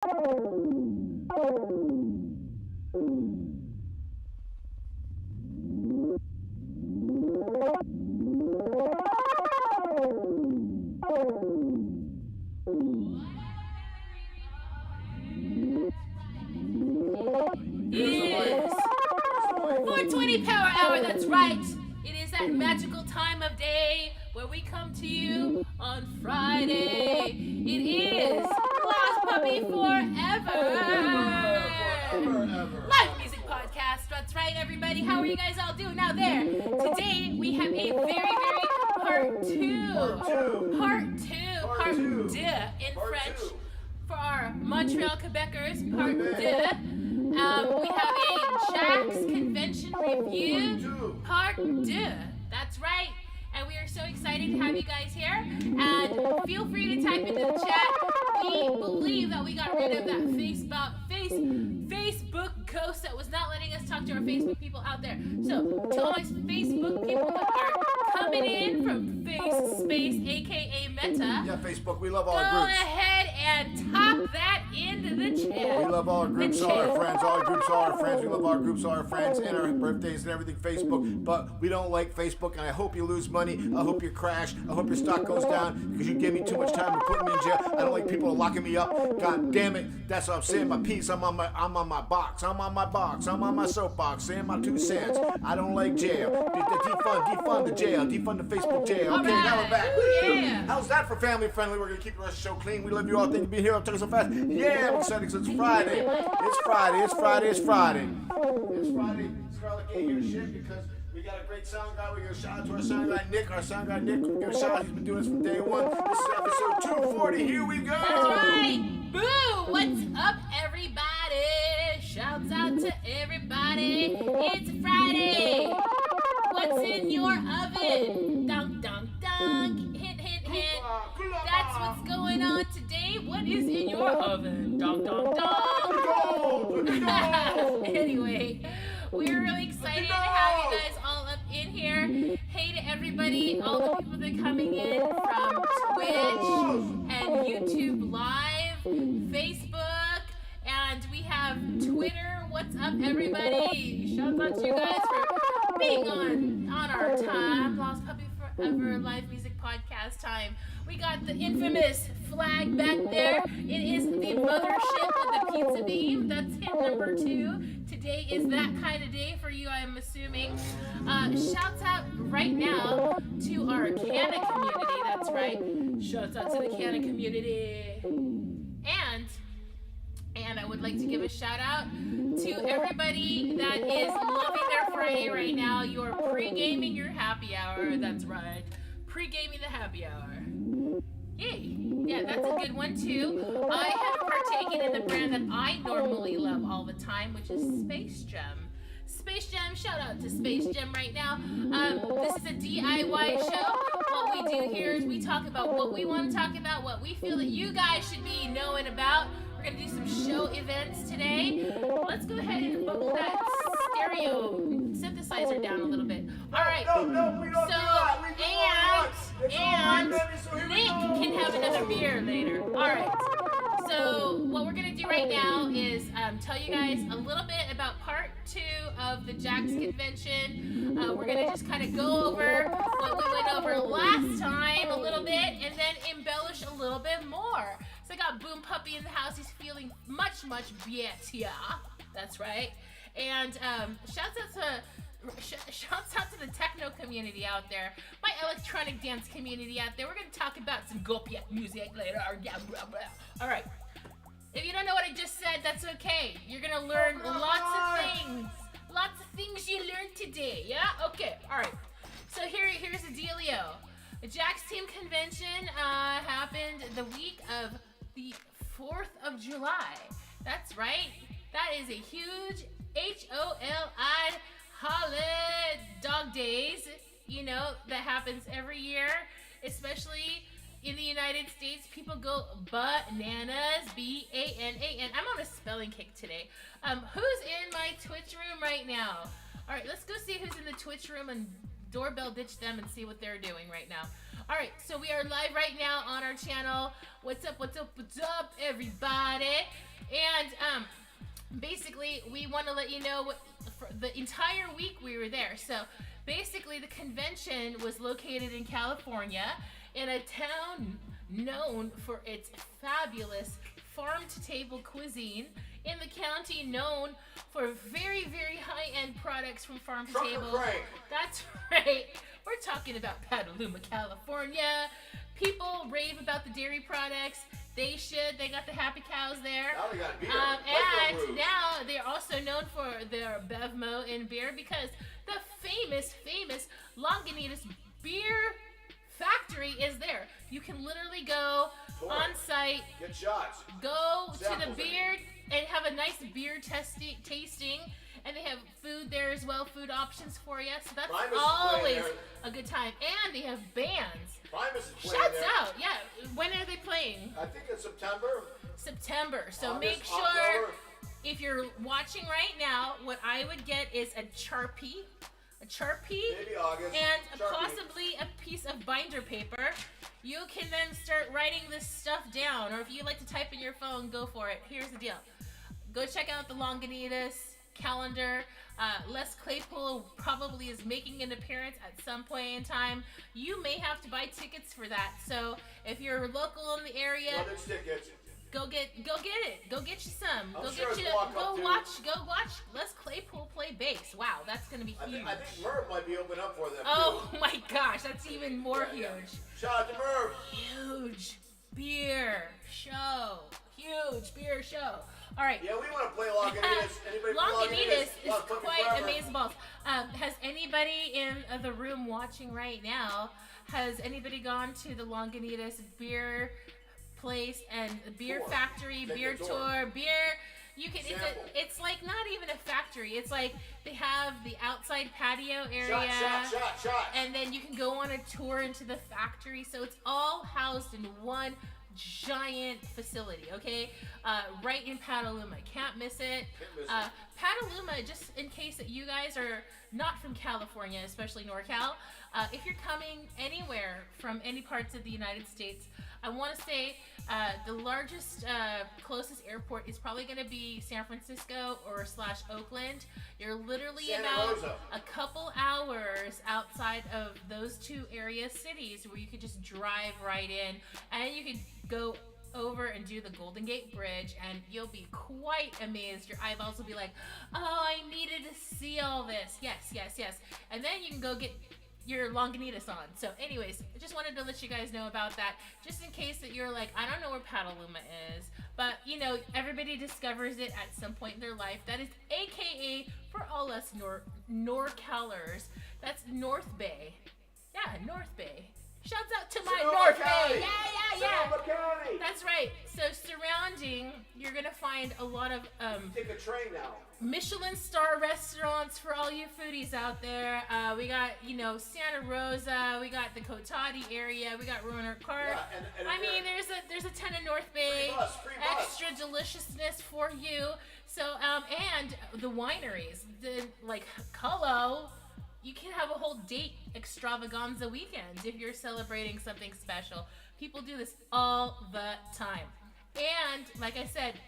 Yes. 420 Power Hour, that's right. It is that magical time of day where we come to you on Friday. It is Lost Puppy Forever. Live music podcast. That's right, everybody. How are you guys all doing out there? Today we have a very part two in French for our Montreal Quebecers, part deux. We have a Jack's Convention Review, part deux. That's right. And we are so excited to have you guys here. And feel free to type into the chat. We believe that we got rid of that Facebook ghost that was not letting us talk to our Facebook people out there. So, to all my Facebook people that are coming in from FaceSpace, aka Meta. Yeah, Facebook, we love all our Go groups. ahead and top that into the chat. We love all our groups, all our friends, all our groups, all our friends. We love our groups, all our friends, and our birthdays and everything, Facebook. But we don't like Facebook, and I hope you lose money. I hope you crash. I hope your stock goes down because you give me too much time to put me in jail. I don't like people locking me up. God damn it. That's what I'm saying. My piece. I'm on my box. I'm on my box. I'm on my soapbox saying my 2 cents. I don't like jail. Defund the jail. Defund the Facebook jail. Okay, right. now we're back. Yeah. How's that for family friendly? We're gonna keep the rest of the show clean. We love you all. Thank you for being here. I'm talking so fast. Yeah, I'm excited because it's Friday. It's Friday. Scarlett can't hear shit because we got a great sound guy. We give a shout out to our sound guy Nick. We give a shout out. He's been doing this from day one. This is episode 240. Here we go. That's right. Boo! What's up, everybody? Shouts out to everybody. It's Friday. What's in your oven? Dunk, dunk, dunk. Hint, hint, hint. That's what's going on today. What is in your oven? Dunk, dunk, dunk. Anyway, we're really excited to have you guys all up in here. Hey to everybody, all the people that are coming in from Twitch and YouTube Live, Facebook, and we have Twitter. What's up, everybody? Shout out to you guys for being on our time, Lost Puppy Forever live music podcast time. We got the infamous flag back there. It is the mothership of the pizza beam. That's hit number 2. Today is that kind of day for you, I'm assuming. Shouts out right now to our Canna community. That's right. Shouts out to the Canna community. And I would like to give a shout out to everybody that is loving their Friday right now. You're pre-gaming your happy hour. That's right. Pre-gaming the happy hour. Yay. Yeah, that's a good one too. I have partaken in the brand that I normally love all the time, which is Space Gem. Space Gem, shout out to Space Gem right now. This is a DIY show. What we do here is we talk about what we want to talk about, what we feel that you guys should be knowing about. We're going to do some show events today. Let's go ahead and bubble that stereo synthesizer down a little bit. All right. No, we don't do that. We do and so Nick can have another beer later. All right. So what we're going to do right now is tell you guys a little bit about part 2 of the Jack's Convention. We're going to just kind of go over what we went over last time a little bit and then embellish a little bit more. So I got Boom Puppy in the house. He's feeling much better. That's right. And shouts out to the techno community out there, my electronic dance community out there. We're going to talk about some Gopiak music later. All right. If you don't know what I just said, that's okay. You're going to learn lots of things. Lots of things you learned today. Yeah? Okay. All right. So here's the dealio. The Jack's Team Convention happened the week of the 4th of July. That's right. That is a huge HOLI holiday dog days, that happens every year, especially in the United States. People go bananas, B-A-N-A-N. I'm on a spelling kick today. Who's in my Twitch room right now? All right, let's go see who's in the Twitch room and doorbell ditch them and see what they're doing right now. All right, so we are live right now on our channel. What's up, everybody? basically, we want to let you know what for the entire week we were there. So basically, the convention was located in California in a town known for its fabulous farm-to-table cuisine, in the county known for very, very high-end products from farm to table. That's right. We're talking about Petaluma, California. People rave about the dairy products. They should. They got the happy cows there. Now they got beer. And now they're also known for their Bevmo in beer, because the famous Lagunitas beer factory is there. You can literally go on site, get shots, go to the beer and have a nice beer tasting, and they have food there as well, food options for you. So that's always a good time. And they have bands. Primus is playing Shouts there. out, yeah. When are they playing? I think it's September. So August, make sure, October. if you're watching right now, what I would get is a Sharpie, Maybe August. and Sharpie. possibly a piece of binder paper. You can then start writing this stuff down, or if you like to type in your phone, go for it. Here's the deal. Go check out the Lagunitas calendar. Les Claypool probably is making an appearance at some point in time. You may have to buy tickets for that. So if you're local in the area, Tickets. go get it. Go get you some. I'm Go sure get you. it's walk up Go to- watch Les Claypool play bass. Wow, that's gonna be huge. I think Merv might be opening up for them. Oh too. my gosh, that's even more huge. Shout out to Merv. Huge beer show. Huge beer show. All right. Yeah, we want to play Lagunitas. Anybody from Lagunitas is Love Cooking quite Forever. amazing balls. Has anybody in the room watching right now, has anybody gone to the Lagunitas beer place and beer Tour. factory, Take beer a tour. tour, beer? You can. Sample. It's like not even a factory. It's like they have the outside patio area. Shot. And then you can go on a tour into the factory. So it's all housed in one giant facility, okay? Right in Petaluma. Can't miss it. Petaluma, just in case that you guys are not from California, especially NorCal, if you're coming anywhere from any parts of the United States, I want to say the largest, closest airport is probably going to be San Francisco or / Oakland. You're literally Santa about Rosa. a couple hours outside of those two area cities where you could just drive right in, and you could go over and do the Golden Gate Bridge, and you'll be quite amazed. Your eyeballs will be like, oh, I needed to see all this. Yes. And then you can go get your Lagunitas on. So anyways, I just wanted to let you guys know about that, just in case that you're like, I don't know where Petaluma is, but you know, everybody discovers it at some point in their life. That is AKA, for all us NorCalers, that's North Bay. Yeah, North Bay. Shouts out to my Sonoma North County. Bay. Yeah. Sonoma County. That's right. So surrounding, you're gonna find a lot of Take a train now. Michelin star restaurants for all you foodies out there. We got, Santa Rosa. We got the Cotati area. We got Roanoke Park. Yeah, and I mean, there's a ton of North Bay Free bus. extra deliciousness for you. So and the wineries, like Cullo. You can have a whole date extravaganza weekend if you're celebrating something special. People do this all the time. And like I said,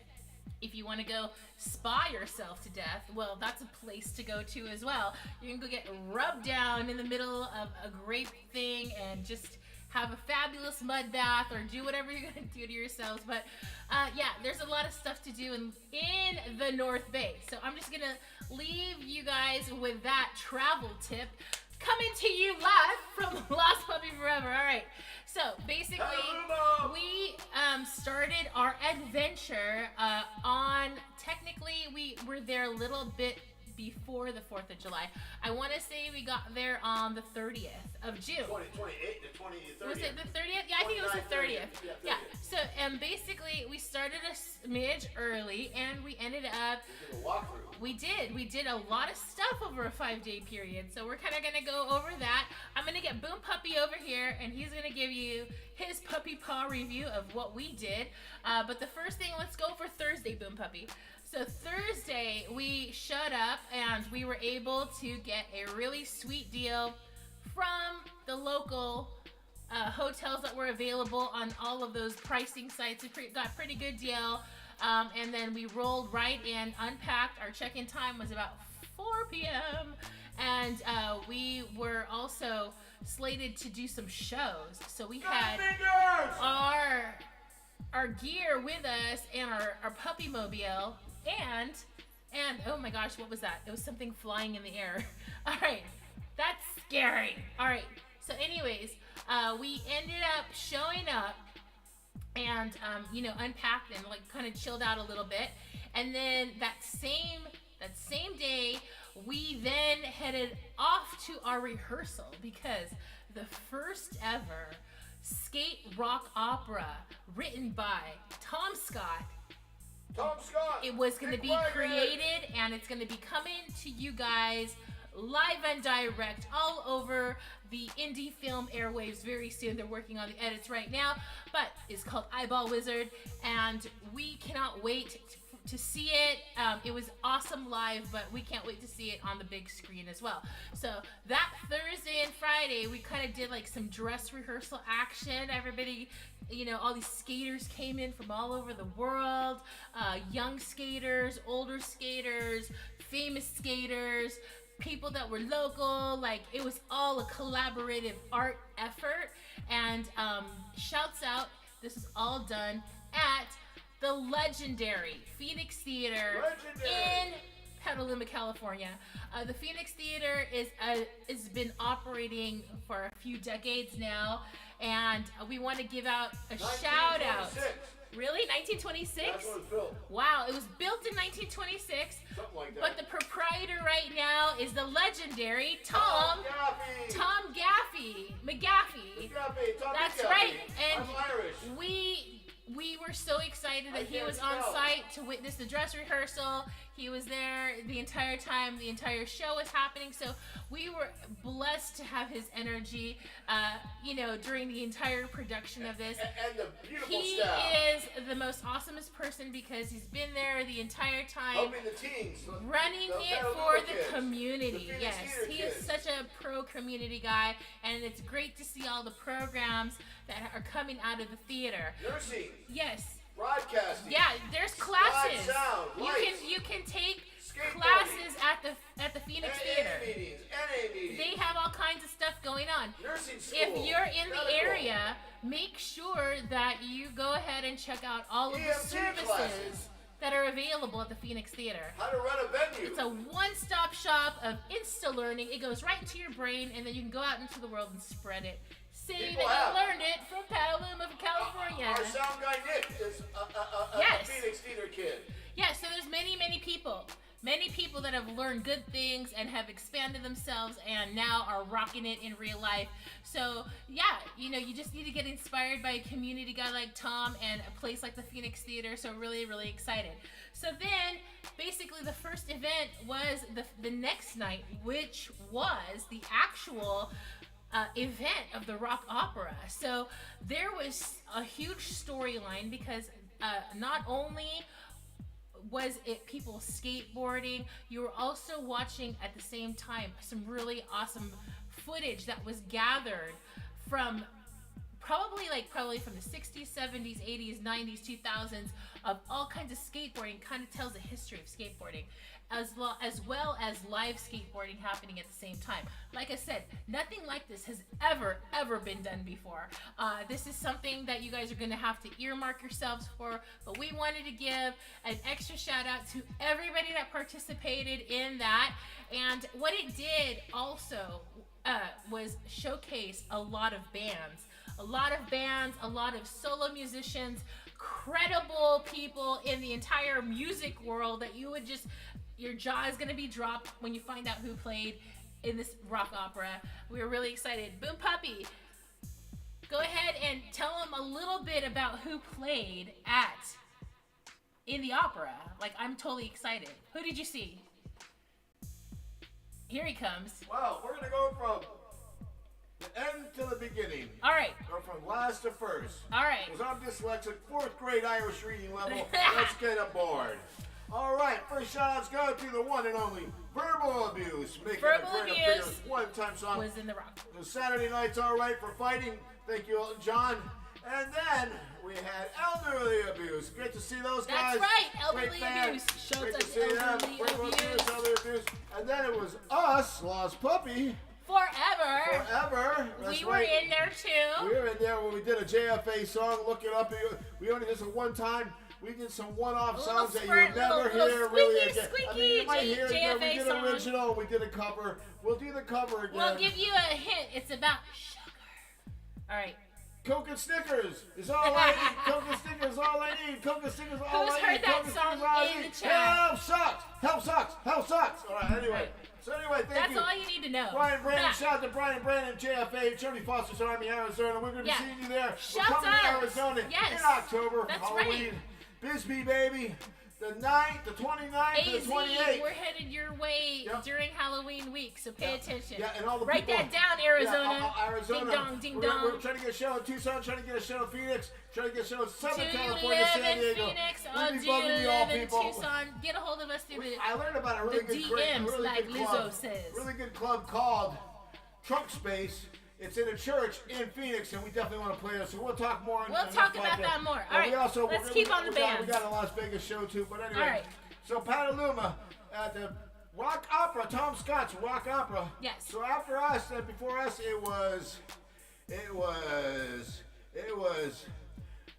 if you want to go spa yourself to death, well, that's a place to go to as well. You can go get rubbed down in the middle of a great thing and just have a fabulous mud bath or do whatever you're going to do to yourselves. But yeah, there's a lot of stuff to do in the North Bay. So I'm just going to leave you guys with that travel tip coming to you live from Lost Puppy Forever. All right. So basically, we started our adventure technically, we were there a little bit before the 4th of July. I want to say we got there on the 30th of June. 28th to 30th. Was it the 30th? Yeah, I think it was the 30th. Yeah. So, basically, we started a smidge early, and we ended up. We did a walkthrough. We did a lot of stuff over a 5-day period. So we're kind of gonna go over that. I'm gonna get Boom Puppy over here, and he's gonna give you his puppy paw review of what we did. But the first thing, let's go for Thursday, Boom Puppy. So Thursday, we showed up and we were able to get a really sweet deal from the local hotels that were available on all of those pricing sites. We got a pretty good deal. And then we rolled right in, unpacked. Our check-in time was about 4 p.m. And we were also slated to do some shows. So we had our gear with us and our puppy mobile and oh my gosh, what was that? It was something flying in the air. All right, that's scary. All right, so anyways, we ended up showing up and unpacked and like kind of chilled out a little bit. And then that same day, we then headed off to our rehearsal because the first ever skate rock opera written by Tom Scott. It was going to be created and it's going to be coming to you guys live and direct all over the indie film airwaves very soon. They're working on the edits right now, but it's called Eyeball Wizard and we cannot wait to see it. It was awesome live, but we can't wait to see it on the big screen as well. So that Thursday and Friday, we kind of did like some dress rehearsal action. Everybody, all these skaters came in from all over the world, young skaters, older skaters, famous skaters, people that were local. Like it was all a collaborative art effort. And shouts out, this is all done at the legendary Phoenix Theater in Petaluma, California. The Phoenix Theater has been operating for a few decades now, and we want to give out a shout out. Really? 1926? That's when it was built. Wow, it was built in 1926. Something like that. But the proprietor right now is the legendary Tom Gaffey. McGaffey. That's right. And I'm Irish. we were so excited that he was on site to witness the dress rehearsal. He was there the entire time the entire show was happening. So we were blessed to have his energy, during the entire production of this. And the beautiful he staff. is the most awesomest person because he's been there the entire time. Helping the teens. Running it for the community. Yes, he is such a pro community guy, and it's great to see all the programs that are coming out of the theater. Nursing. Yes. Broadcasting. Yeah, there's classes. Sound, You can take classes at the Phoenix Theater. NA meetings. They have all kinds of stuff going on. Nursing school. If you're in the area, make sure that you go ahead and check out all of the services classes that are available at the Phoenix Theater. How to run a venue. It's a one-stop shop of insta-learning. It goes right into your brain, and then you can go out into the world and spread it. Say that you learned it from Petaluma, California. Our sound guy Nick is a Phoenix Theater kid. Yeah, so there's many people that have learned good things and have expanded themselves and now are rocking it in real life. So yeah, you just need to get inspired by a community guy like Tom and a place like the Phoenix Theater. So really, really excited. So then basically the first event was the next night, which was the actual event of the rock opera. So there was a huge storyline because not only was it people skateboarding, you were also watching at the same time some really awesome footage that was gathered from probably from the 60s, 70s, 80s, 90s, 2000s of all kinds of skateboarding. Kind of tells the history of skateboarding as well as live skateboarding happening at the same time. Like I said, nothing like this has ever been done before. This is something that you guys are going to have to earmark yourselves for, but we wanted to give an extra shout out to everybody that participated in that. And what it did also was showcase a lot of bands, a lot of solo musicians, credible people in the entire music world that you would just, your jaw is going to be dropped when you find out who played in this rock opera. We were really excited. Boom Puppy, go ahead and tell them a little bit about who played in the opera. Like, I'm totally excited. Who did you see? Here he comes. Well, we're going to go from the end to the beginning. All right. Go from last to first. All right. Because I'm dyslexic, 4th grade Irish reading level. Let's get aboard. All right, first shout-outs go to the one and only Verbal Abuse. Making Verbal a great Abuse one-time song. was in the rock. The Saturday Night's All Right for Fighting. Thank you, Elton John. And then we had elderly abuse. Great to see those guys. That's right, elderly Great band. abuse. Shout Great out to to see them. elderly Great to see abuse. us, elderly abuse. And then it was us, Lost Puppy. Forever. Forever. That's We were right. in there too. We were in there when we did a JFA song. Look it up. We only did this one time. We did some one-off Little songs that spurt, you'll never little hear squeaky, really again. squeaky you might hear it again. We JFA did song. original. We did a cover. We'll do the cover again. We'll give you a hint. It's about sugar. All right. Coke and Snickers is all I need. Coke and Snickers is all I need. Coke and Snickers is all Who's I heard need. that Coke and song Snickers is all I in need. the chat? Help sucks. Help sucks. Help sucks. All right. Anyway. Right. So anyway, thank That's you. all you need to know. Brian Brandon, Yeah. shout out to Brian Brandon, JFA, Jody Foster's Army, Arizona. We're going to be Yeah. seeing you there. Shout We're coming out. to Arizona Yes. in October for That's Halloween. Bisbee, baby. The 9th, the 29th, to the AZ, 28th. we're headed your way Yep. during Halloween week, so pay attention. Yeah, and all the Write people. that down, Arizona. Yeah, Arizona. Ding dong, ding we're, dong. We're trying to get a show in Tucson, trying to get a show in Phoenix, trying to get a show in Southern Do you California, live San in Diego. Phoenix? We'll Or be do you bugging you all, live in people. Tucson? Get a hold of us through the I learned about a really the good, great, DMs, really like good club. Lizzo says. Really good club called Trunk Space. It's in a church in Phoenix, and we definitely want to play it. So we'll talk more. We'll talk about that more. All right, let's keep on the bands. We got a Las Vegas show too, but anyway. All right. So Petaluma at the Rock Opera, Tom Scott's Rock Opera. Yes. So after us and before us, it was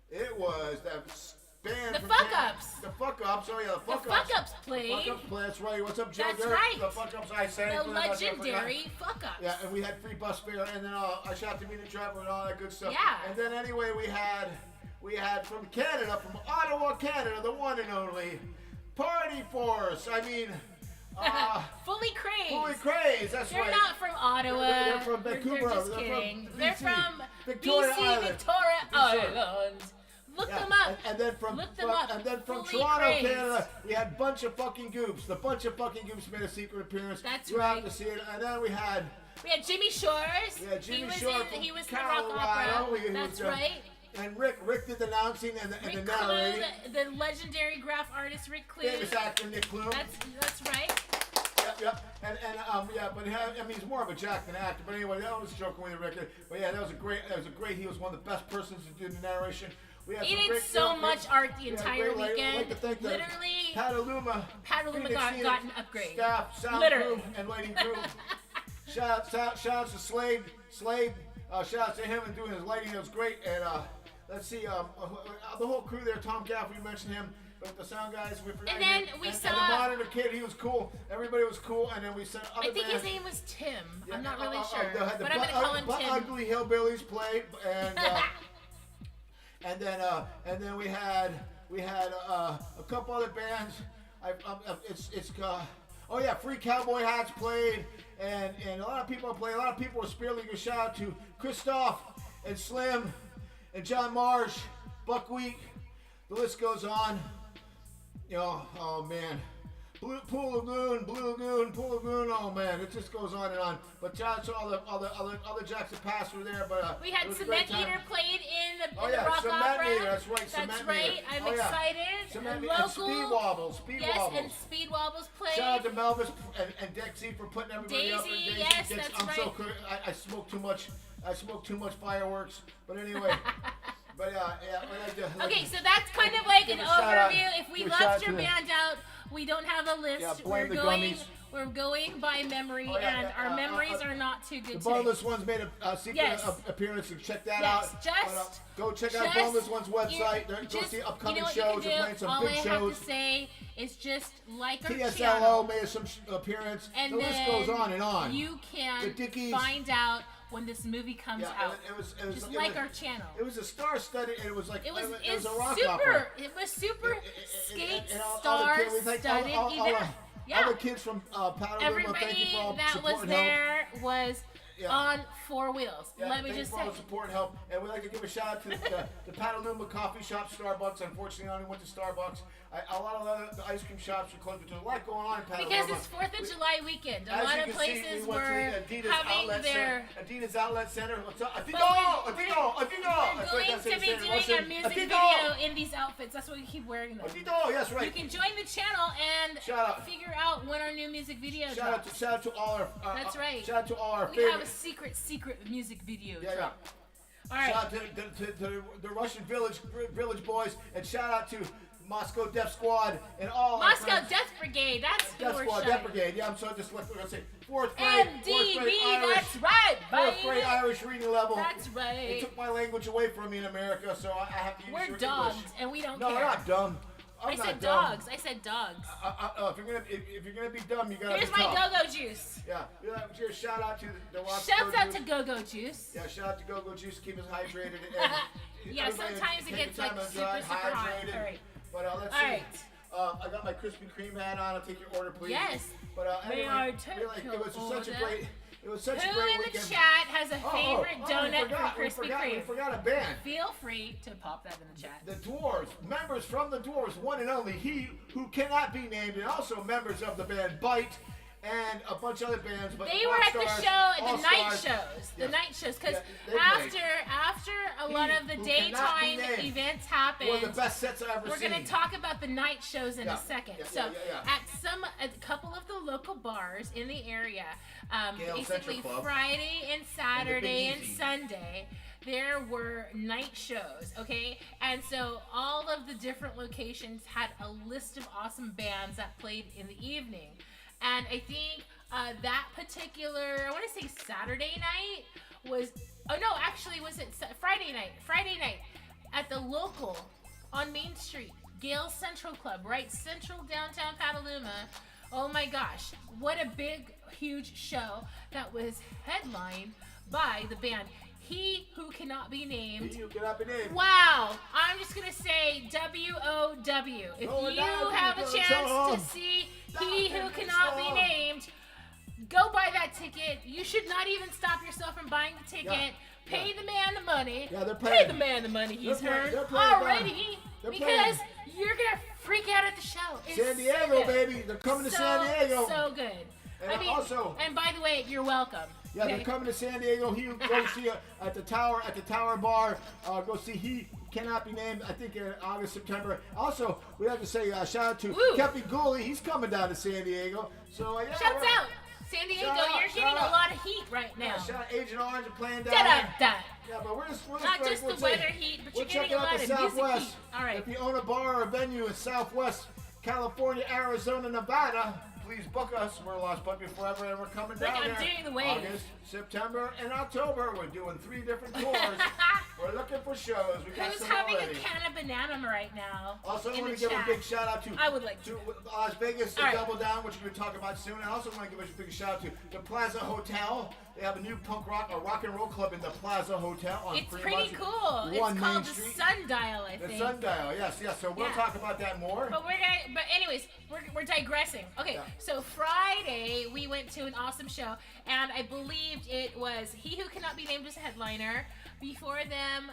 that band. The from Fuck Canada. Ups. The Fuck Ups. Oh yeah, the Fuck The Ups. Fuck Ups played. The Fuck Ups play. That's right. What's up, Joe? That's Dirt? right. The Fuck Ups. I sang. The for them. That's what I legendary Fuck Ups. yeah, and we had free bus fare, and then I shot to meet the driver and all that good stuff. Yeah. And then anyway, we had from Canada, from Ottawa, Canada, the one and only Party Force. I mean, Fully crazed. fully crazed. That's They're right. not from Ottawa. They're from They're Vancouver. just They're from kidding. BC. They're from Victoria BC, Island. Victoria Victoria. Island. Look Yeah, them up. And then from Look them up. and then from Fully Toronto, crazed. Canada, we had Bunch of Fucking Goops. The Bunch of Fucking Goops made a secret appearance. That's you right. have to see it. And then we had Jimmy Shores. Jimmy he was Shore in, from he was in the Rock Colorado. Opera. He was, That's right. And Rick did the announcing and the Rick narrating. Clue, the legendary graph artist Rick Clue. Famous actor Nick Clue. That's right. Yep. And but I mean, he's more of a jack than an actor. But anyway, that was a joke with the record. But yeah, that was a great. He was one of the best persons to do the narration. We had He some did great so films. much art the We had entire great, I'd weekend. like to thank the Literally, Petaluma Phoenix got Theater an upgrade. Staff, sound Literally. crew, and lighting crew. shout outs to Slade. Shout out to him and doing his lighting. It was great. And let's see, the whole crew there. Tom Gaff, we mentioned him. But the sound guys, we forgot. And then him. we and saw- the monitor kid. He was cool. Everybody was cool. And then we sent other I think bands. his name was Tim. Yeah, I'm not really they sure, had the but I'm gonna call him Butt Tim. Ugly Hillbillies played, and then we had a couple other bands. Oh yeah, Free Cowboy Hats played, and a lot of people played. A lot of people were spearling a shout out to Christoph and Slim and John Marsh, Buckwheat. The list goes on. Oh man. Pool Lagoon, oh man, it just goes on and on. But shout out to all the jacks that passed through there. But We it had was a great Cement time. Eater played in the Oh yeah, Rock Cement Opera. Meter, that's right, That's Cement right. Meter. I'm Oh, yeah. excited. Cement And Meter and local. Speed Wobbles, And Speed Wobbles played. Shout out to Melvis and Dexy for putting everybody up. And Daisy, yes, Dixie, that's I'm right. so I smoke too much. I smoke too much fireworks. But anyway. But Okay, so that's kind of like an give a shout out- overview. If we give a shout out left to your the- band out, we don't have a list. Yeah, blame the going. gummies. We're going by memory, Oh, yeah, and yeah, our memories are not too The good today. Boneless Ones made a secret Yes. appearance, so check that Yes, out. just- Go check out Just- Boneless One's website. you- Go just- see upcoming you know what shows. you We're can playing do? some All big I shows. have to say is just like our TSLO channel, made some appearance. and the list then goes on and on. you The can Dickies. find out when this movie comes Yeah, out. it was Just it like was, our channel. It was a star-studded. It was like It was a rock super. opera. It was super skate And all the star kids, we thank studded all event. All the kids from Petaluma, thank you Everybody for all that support was and help. there was Yeah. on four wheels. Yeah, Let me thank just you for all say. the support and help. And we'd like to give a shout out to the Petaluma Coffee Shop, Starbucks. Unfortunately, I only went to Starbucks. A lot of the ice cream shops were closed. There's a lot going on in Petaluma. Because it's 4th of July weekend. A As lot you of can see, places we went were to the Adidas having Outlet their. Center. Adidas Outlet Center. What's up? Adidas! But Adidas! We're That's right, going that's to it, be Sarah doing Wilson. a music Adidas! video in these outfits. That's why we keep wearing them. Adidas! Yes, You right. can join the channel and Shout out. figure out when our new music video Shout drops. out to all our. That's right. Shout out to all our We have favorite. a secret music video Yeah, yeah. drop. All right. Shout out to the Russian Village Boys, and shout out to Moscow Death Squad and all Moscow Death Brigade. That's who Death we're Squad, shouting. Death Brigade. Yeah, I'm sorry, just left. We're gonna say fourth grade MDB. Irish. That's right, Fourth grade baby. Irish reading level. That's They right. took my language away from me in America, so I have to use We're your dogs, English. and we don't No, care. we're not dumb. I I'm said not dumb. dogs. I said dogs. If you're gonna be dumb, you gotta Here's be my tough. go-go juice. Yeah, just shout out to the Roscoe Shouts out Juice. to go-go juice. Yeah, shout out to Go-Go Juice, keep us hydrated. And Yeah, everybody sometimes it take gets your time like and super, dry, super hot. hydrated. All right. But let's All see. right. I got my Krispy Kreme hat on. I'll take your order, please. Yes. But May anyway, I take it was your such a order? great. It was such Who a great in the weekend. chat has a favorite donut we from Krispy We Kreme? forgot a band. Feel free to pop that in the chat. The Dwarves, members from the Dwarves, one and only He Who Cannot Be Named, and also members of the band Bite, and a bunch of other bands. But They were at the Rockstars, show at the All-Stars. night shows. The Yes. night shows, because Yeah, they played. after a lot of the Who Cannot Be daytime Named. events One of the happened, best sets I've ever we're seen. going to talk about the night shows in Yeah, a second. yeah, So, yeah. at a couple of the local bars in the area, Gale basically Central Club. Friday and Saturday and Easy. Sunday, there were night shows, okay? And so all of the different locations had a list of awesome bands that played in the evening. And I think that particular, I want to say Saturday night was, oh no, actually was it Friday night? Friday night at the local on Main Street, Gale Central Club, right? Central downtown Petaluma. Oh my gosh, what a big, huge show that was headlined by the band He Who Cannot Be Named. You cannot be named. Wow, I'm just gonna say WOW. If Going you down to have the a chance song. to see Down He to Who the Cannot Be song. Named, go buy that ticket. You should not even stop yourself from buying the ticket. Yeah, Pay yeah. the man the money. Yeah, they're Pay playing. the man the money he's They're playing- earned they're playing already. They're Because playing. you're gonna freak out at the show. It's San so Diego, good. baby. They're coming to San Diego. So good. And I mean, also- and by the way, you're welcome. Yeah, Okay? they're coming to San Diego. He go see at the Tower Bar. Go see He Cannot Be Named. I think in August, September. Also, we have to say shout out to Woo. Kepi Gooley. He's coming down to San Diego. So yeah, Shouts we're- out. San Diego, Shout out, you're shout getting out. a lot of heat right now. Yeah, shout out Agent Orange and playing down Da there. da da. Yeah, but we're Not like, just we're the saying- weather heat, but we're you're getting checking a out lot the of music Southwest. heat. All right. If you own a bar or a venue in Southwest California, Arizona, Nevada, please book us. We're Lost Puppy Forever, and we're coming Like down I'm there. doing the wave. August, September, and October. We're doing 3 different tours. We're looking for shows. We got Who's some having already. a can of banana right now? Also, I in want the to give chat? a big shout out to I would like to. Las Vegas All right. Double Down, which we're going to talk about soon. And I also want to give a big shout out to the Plaza Hotel. They have a new a rock and roll club in the Plaza Hotel on It's pretty pretty much cool. It's 1 called Main the Street. Sundial, I The think. Sundial, yes. So we'll Yeah. talk about that more. But anyways, we're digressing. Okay, Yeah. so Friday we went to an awesome show, and I believed it was He Who Cannot Be Named as a headliner. Before them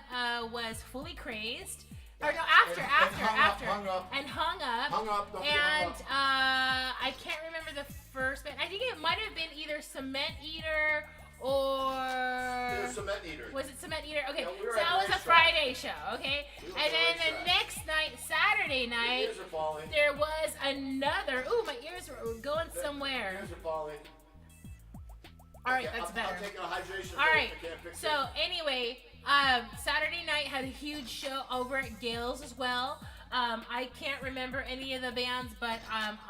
was Fully Crazed. Or no, after, And after, Hung Up, after. Hung Up. And Hung Up. Hung Up, don't forget Hung And Up. I can't remember the first band. I think it might have been either Cement Eater or Cement Eater. was it Cement Eater? Okay, Yeah, we were so at that the was a racetrack. Friday show, okay? We were And at the then the racetrack. next night, Saturday night, Ears are falling. there was another. Ooh, my ears were going somewhere. Ears are falling. All right, Okay, that's I'm better. taking a hydration All break. right. I can't fix So it. anyway, Saturday night had a huge show over at Gales as well. I can't remember any of the bands, but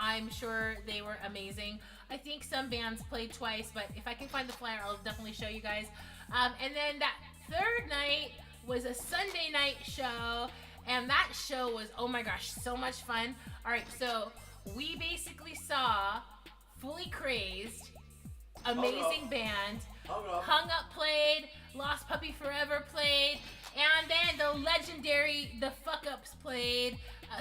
I'm sure they were amazing. I think some bands played twice, but if I can find the flyer, I'll definitely show you guys. And then that third night was a Sunday night show, and that show was, oh my gosh, so much fun. All right, so we basically saw Fully Crazed, amazing band. Hung Up played, Lost Puppy Forever played, and then the legendary The Fuck Ups played,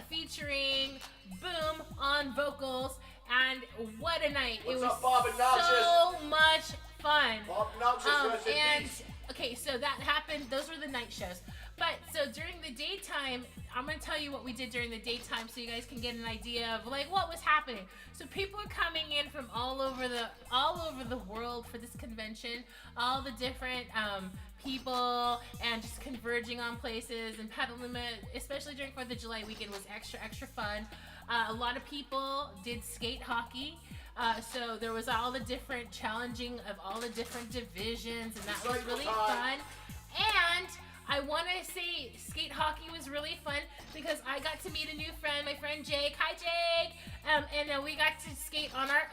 featuring Boom on vocals, and what a night. What's it was up, Bob and Notches? so much fun. Bob Notches, rest in And peace. okay, so that happened. Those were the night shows. But so during the daytime, I'm gonna tell you what we did during the daytime, so you guys can get an idea of like what was happening. So people are coming in from all over the world for this convention. All the different people and just converging on places. And Petaluma, especially during 4th of July weekend, was extra fun. A lot of people did skate hockey. So there was all the different challenging of all the different divisions, and that was Cycle really time. fun. And I want to say skate hockey was really fun because I got to meet a new friend, my friend Jake. Hi, Jake. And we got to skate on our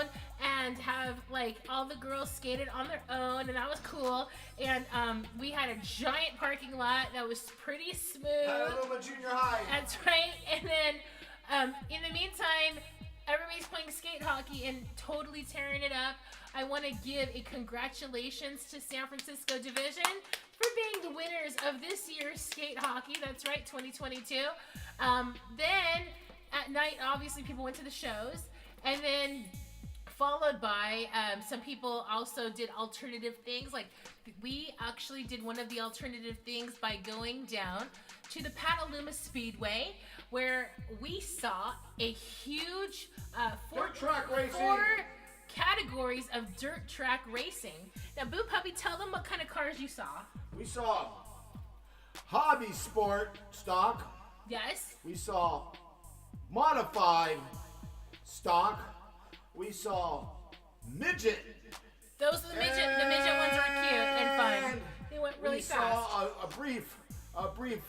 own and have like all the girls skated on their own, and that was cool. And we had a giant parking lot that was pretty smooth. Petaluma Junior High. That's right. And then in the meantime, everybody's playing skate hockey and totally tearing it up. I want to give a congratulations to San Francisco Division for being the winners of this year's skate hockey. That's right, 2022. Then at night, obviously, people went to the shows. And then followed by some people also did alternative things. Like we actually did one of the alternative things by going down to the Petaluma Speedway, where we saw a huge Dirt track racing. 4 categories of dirt track racing. Now, Boo Puppy, tell them what kind of cars you saw. We saw hobby sport stock. Yes. We saw modified stock. We saw midget. Those are the midget. The midget ones were cute and fun. They went really fast. We saw a brief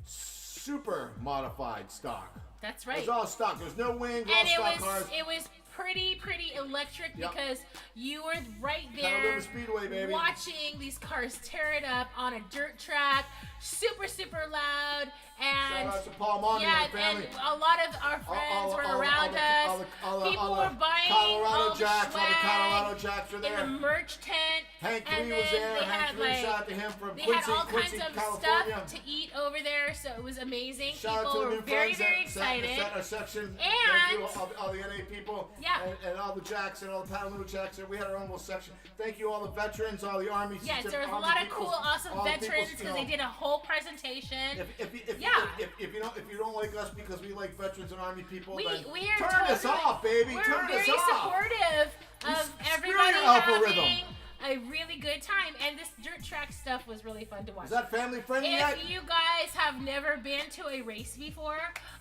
super modified stock. That's right. It was all stock. There's no wings. And all stock cars. it was pretty electric. Yep. Because you were right Petaluma there Speedway, baby. watching these cars tear it up on a dirt track, super loud, and Shout out to Paul Monty and the family. and a lot of our friends were around us. People were buying all the Jacks, swag all the Colorado Jacks were in there. the merch tent. Hank and Lee was then there. they Hank had, Lee, like, shout out to him from They Quincy, had all kinds Quincy, of California. stuff to eat over there, so it was amazing. Shout out People to the were new very friends that excited. set our section. And- Thank you, all the NA people. Yeah. And all the Jacks and all the Petaluma Jacks. And we had our own little section. Thank you, all the veterans, all the Army. Yes, season, there was a Army lot of peoples, cool, awesome all the veterans peoples, because they did a whole presentation. If you don't like us because we like veterans and Army people, then we are turn us totally- off, baby. We're Turn very us off. supportive of screw everybody your algorithm. having a really good time, and this dirt track stuff was really fun to watch. Is that family friendly yet? If you guys have never been to a race before,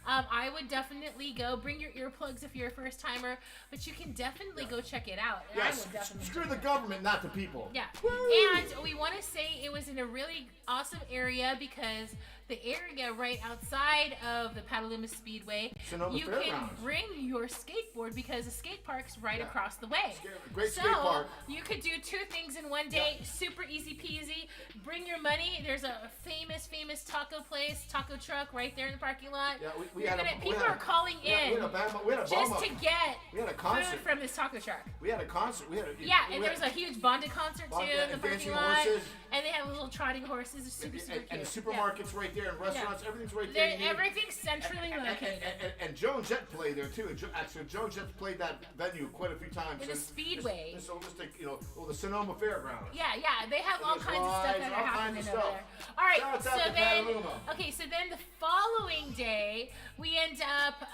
I would definitely go. Bring your earplugs if you're a first timer, but you can definitely go check it out. And I Yes. would definitely Screw do the it. government, not the people. Yeah. Woo! And we want to say it was in a really awesome area because the area right outside of the Petaluma Speedway, Sonoma you can Fairgrounds. bring your skateboard because the skate park's right Yeah. across the way. Great So skate park. you could do 2 things in one day, super easy peasy. Bring your money. There's a famous taco place, taco truck right there in the parking lot. Yeah, we You're had gonna- a, we people had are calling we had in a just bomb to up. get We had a food concert. from this taco truck. We had a concert. Yeah, and there was a huge Bonda concert too Bonda in the and parking dancing lot. horses. And they have little trotting horses. It's super cute. And the Yeah. supermarket's right there, and restaurants, everything's right there. you need. Everything's centrally located. And Joan Jett played there too. Actually, Joan Jett's played that venue quite a few times. In the Speedway. This holistic, the Sonoma Fairgrounds. Yeah, they have all There's kinds of stuff rides, that all are kinds happening of over stuff. there. All right, Shouts so out to then, Petaluma. the following day, we end up,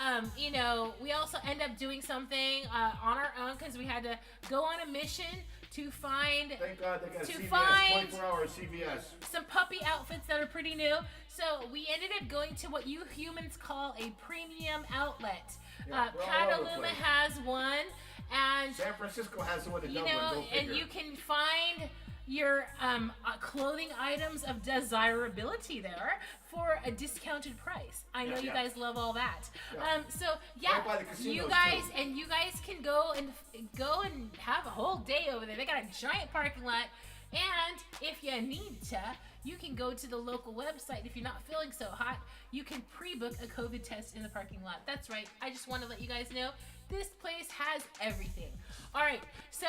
we also end up doing something on our own because we had to go on a mission to find Thank God they got To CVS, find- 24-hour CVS. some puppy outfits that are pretty new. So we ended up going to what you humans call a premium outlet. Yeah, we're all over the Petaluma place. has one, and San Francisco has the one in you Dublin. know, Go and figure. you can find your clothing items of desirability there for a discounted price. I know Yeah, you yeah. guys love all that. Yeah. So yeah, Right by the casinos, you guys too. and you guys can go and have a whole day over there. They got a giant parking lot, and if you need to, you can go to the local website. If you're not feeling so hot, you can pre-book a COVID test in the parking lot. That's right. I just want to let you guys know this place has everything. All right, so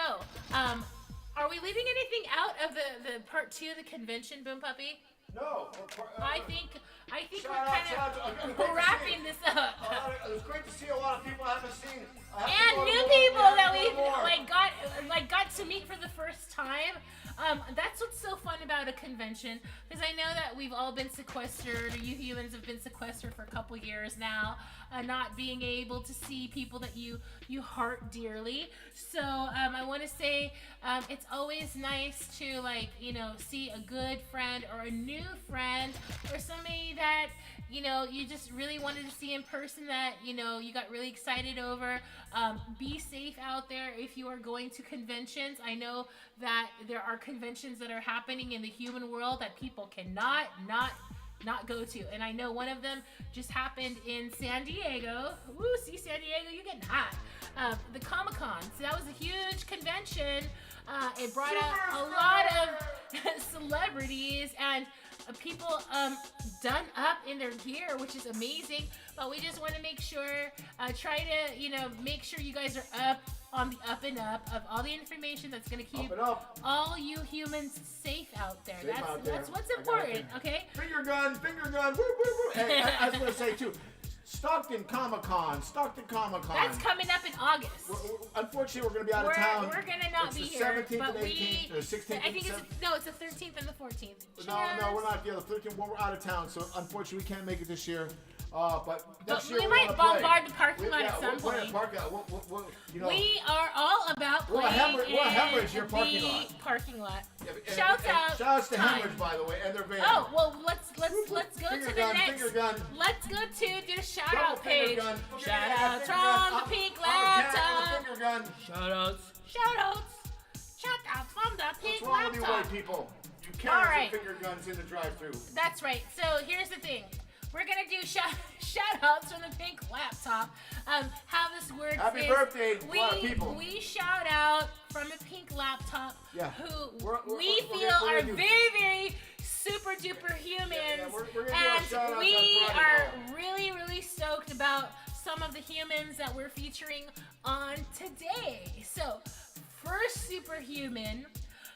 are we leaving anything out of the part 2 of the convention, Boom Puppy? No. I think Shout we're out, kind shout out to- of we're wrapping this up. It was great to see a lot of people I haven't seen. I have to And go to new more. people have that to we go to more. got to meet for the first time. That's what's so fun about a convention, because I know that we've all been sequestered, or you humans have been sequestered for a couple years now, not being able to see people that you heart dearly. So I want to say it's always nice to see a good friend or a new new friend or somebody that, you know, you just really wanted to see in person that, you know, you got really excited over. Be safe out there if you are going to conventions. I know that there are conventions that are happening in the human world that people cannot not go to. And I know one of them just happened in San Diego. Woo, see San Diego, you getting hot. The Comic-Con. So that was a huge convention. It brought out a lot of celebrities and people done up in their gear, which is amazing. But we just want to make sure, try to, you know, make sure you guys are up on the up and up of all the information that's going to keep all you humans safe out there. That's what's important, okay? Finger gun, woo, woo, woo. And I was going to say, too, Stockton Comic-Con. That's coming up in August. Unfortunately, we're going to be out of town. We're going to not be here. The 17th and 18th, or 16th. I think it's the 13th and the 14th. No, we're not. Yeah, the 13th. Well, we're out of town, so unfortunately, we can't make it this year. But next year we might bombard the parking lot at some point. You know, we are all about playing we'll hemorrhage your parking lot. Yeah, Shouts to Hemorrhage, by the way, and their van. Oh well, let's go to the next. Let's go to the shout out page. Shout outs from the Pink Laptop. Shout outs from the Pink What's wrong with you Laptop. white people? You carry finger guns in the drive-thru. That's right. So here's the thing. We're gonna do shout outs from the Pink Laptop. How this works Happy is birthday, a lot of people. we shout out from the Pink Laptop who we feel we're are gonna do- very, very super duper humans. we're gonna do our And shout-outs we on Friday are now. really, really stoked about some of the humans that we're featuring on today. So, first superhuman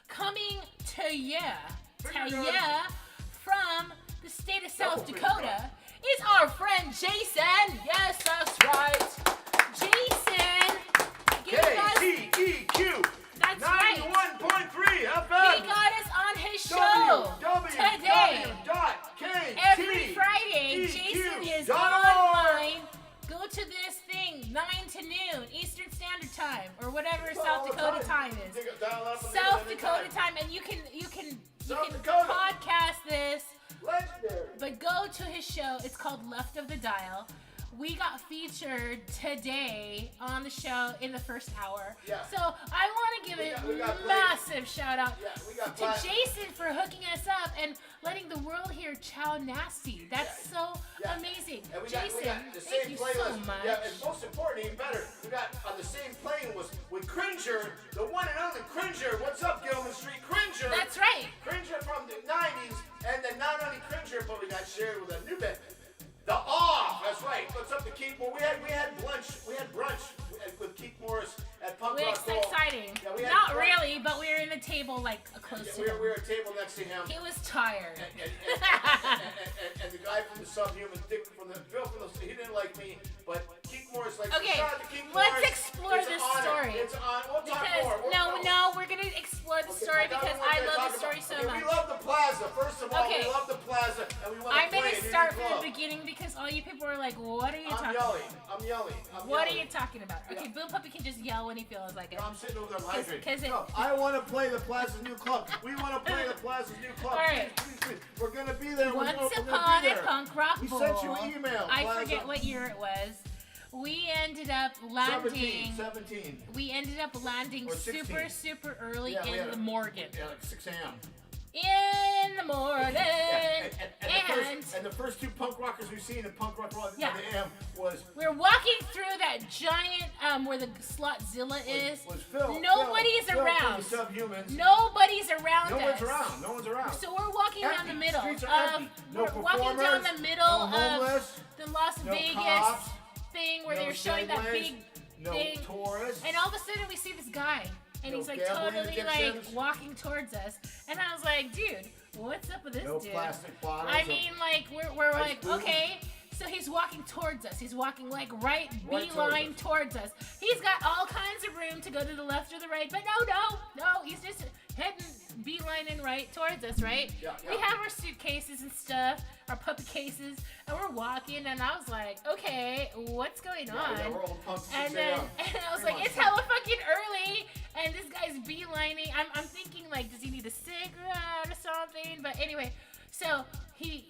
coming to ya from the state of South Dakota is our friend Jason. Yes, that's right. Jason, give us. KTEQ. That's right. 91.3 He FM. got us on his show today. Every Friday, Jason is online. Go to this thing, 9 to noon, Eastern Standard Time, or whatever South Dakota time is. South Dakota time, and you can podcast this. Legendary. But go to his show. It's called Left of the Dial. We got featured today on the show in the first hour. Yeah. So I want to give a massive shout out to Jason for hooking us up and letting the world hear Chow Nasty. That's so amazing. And we Jason, got the thank same you playlist. so much. Yeah, and most important, even better, we got on the same plane was with Cringer, the one and only Cringer. What's up, Gilman Street? Cringer. That's right. Cringer from the 90s, and then not only Cringer, but we got shared with a new band. The Off, that's right. What's up to Keith? Well, we had brunch with Keith Morris at Punk Rock It's Hall. exciting. Yeah, Not really, but we were in the table like close to We him. were at a table next to him. He was tired. And the guy from the Subhuman, Dick from the Phil from the, he didn't like me, but Keith Morris likes me. Okay, Shout out to Keith let's Morris. explore It's this an honor. story. It's on. We'll talk Because more. we're gonna explore the story because I love the story so much. We love the plaza. First of all, Okay. we love the plaza, and we want to I'm play gonna it in start the from club. the beginning because all you people are like, what are you I'm talking yelling. about? I'm yelling. What are you talking about? Okay, Boom Puppy can just yell when he feels like it. No, I'm sitting over there hydrating. 'cause it- No, I want to play the Plaza's new club. We want to play the Plaza's new club. All right. Please. We're going to be there. Once we're gonna upon be a there. punk rock We bowl, sent you an email. I Plaza. forget what year it was. We ended up landing. 17. We ended up landing Or 16. super early Yeah, we in had the Morgan. Yeah, like 6 a.m. In the morning. And the first two punk rockers we've seen in Punk Rock Roll Yeah. the AM was We're walking through that giant where the Slotzilla is. Phil. Nobody's Phil around. From the Subhumans. Nobody's around No us. one's around. So we're walking down Empty. the middle Streets of are empty. No we're walking down the performers, middle no homeless, of the Las no Vegas cops, thing where no they're showing that segways, big no thing. tourists. And all of a sudden we see this guy and No he's like gambling totally like addictions. walking towards us. And I was like, dude, what's up with this No dude? plastic bottles. I mean, like we're Ice like, booze. okay. So he's walking towards us. He's walking like right Right beeline towards us. He's got all kinds of room to go to the left or the right, but no. He's just heading beeline and right towards us, right? Yeah. We have our suitcases and stuff, our puppy cases, and we're walking. And I was like, okay, what's going on? Yeah, we're all punks at And 6 then a.m. and I was Come like, on. it's hella fucking early, and this guy's beelining. I'm thinking like, does he need a cigarette or something? But anyway, So he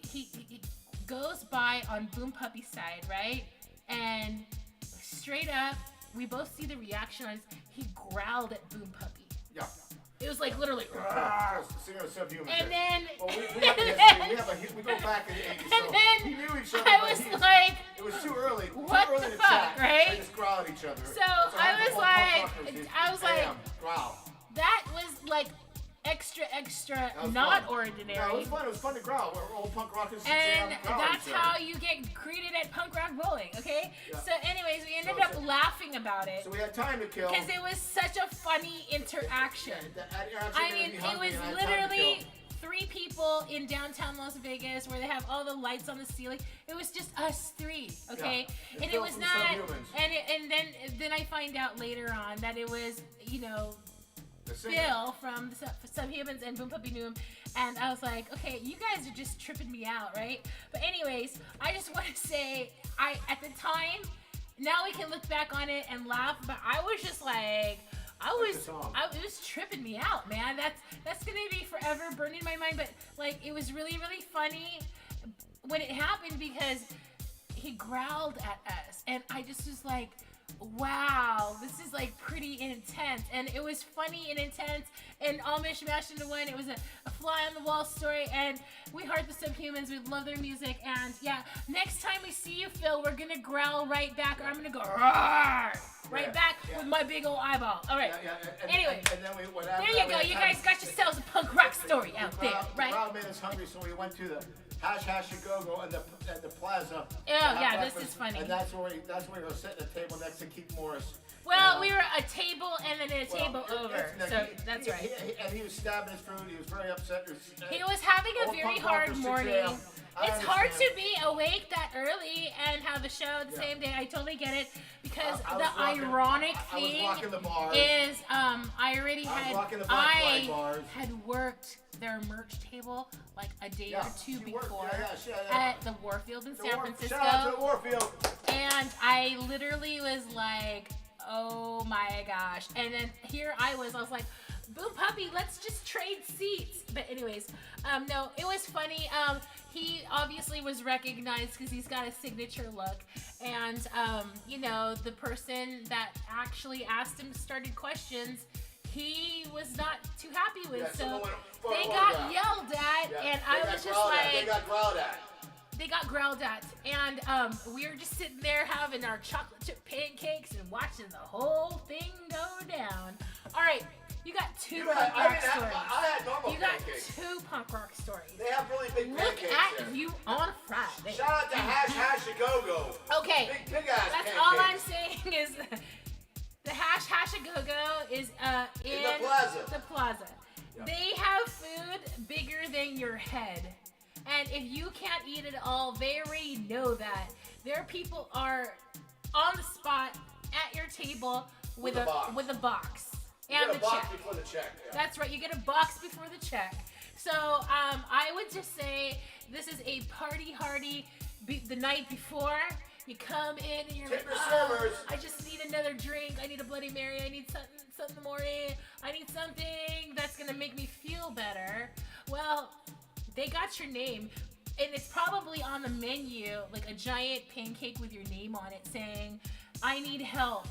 goes by on Boom Puppy's side, right? And straight up, we both see the reaction on his. He growled at Boom Puppy. Yeah. It was like literally. And then. Well, we have a history. We go back and so then he knew each other. I was like. It was too early. What too early the to fuck, chat. right? They just growl at each other. So I was like, growl. That was like extra not fun. ordinary. Yeah, it was fun. It was fun to growl. We're old punk rockers. And that's how you get greeted at punk rock bowling, okay? Yeah. So anyways, we ended up laughing about it. So we had time to kill. Because it was such a funny interaction. I mean, it was literally 3 people in downtown Las Vegas where they have all the lights on the ceiling. It was just us 3, okay? Yeah. And it was not. And then I find out later on that it was, you know, Phil from the Subhumans and Boom Puppy knew him, and I was like, okay, you guys are just tripping me out, right? But anyways, I just want to say, at the time, now we can look back on it and laugh, but I was just like, it was tripping me out, man. That's gonna be forever burned in my mind. But like, it was really, really funny when it happened because he growled at us, and I just was like, wow, this is like pretty intense. And it was funny and intense and all mishmashed into one. It was a fly on the wall story, and we heart the Subhumans. We love their music, and yeah, next time we see you, Phil, we're gonna growl right back, or I'm gonna go roar right back with my big old eyeball. All right. Anyway, and then there you go. You guys got yourselves a punk rock story out there, right? Growl made us hungry, so we went to the Hash-Hash-A-Go-Go and the plaza. Oh yeah, this is funny. And that's where we were sitting at the table next to Keith Morris. Well, we were a table and then a table over, so that's right. And he was stabbing his food. He was very upset. He was having a very hard morning. It's hard to be awake that early and have a show the same day. I totally get it, because the ironic thing is, I already had worked their merch table like a day or 2 before at the Warfield in San Francisco. Shout out to Warfield. And I literally was like, oh my gosh. And then here I was like, Boom Puppy, let's just trade seats. But anyways, no, it was funny. He obviously was recognized because he's got a signature look. And, you know, the person that actually asked him started questions, he was not too happy with. So they got yelled at, and I was just like... They got growled at. They got growled at, and we were just sitting there having our chocolate chip pancakes and watching the whole thing go down. All right, you got 2 punk rock stories. I had normal pancakes. You got 2 punk rock stories. They have really big pancakes. Look at you on Friday. Shout out to Hash-Hash-A-Go-Go. Okay, big ass that's pancakes. all I'm saying is the Hash-Hash-A-Go-Go is in the plaza. Yep. They have food bigger than your head. And if you can't eat it all, they already know that. Their people are on the spot at your table with a box. And the box before the check. Yeah. That's right. You get a box before the check. So I would just say this is a party hardy. The night before, you come in and you're like, oh, I just need another drink. I need a Bloody Mary. I need something in the morning. I need something that's gonna make me feel better. Well, they got your name, and it's probably on the menu, like a giant pancake with your name on it saying, I need help.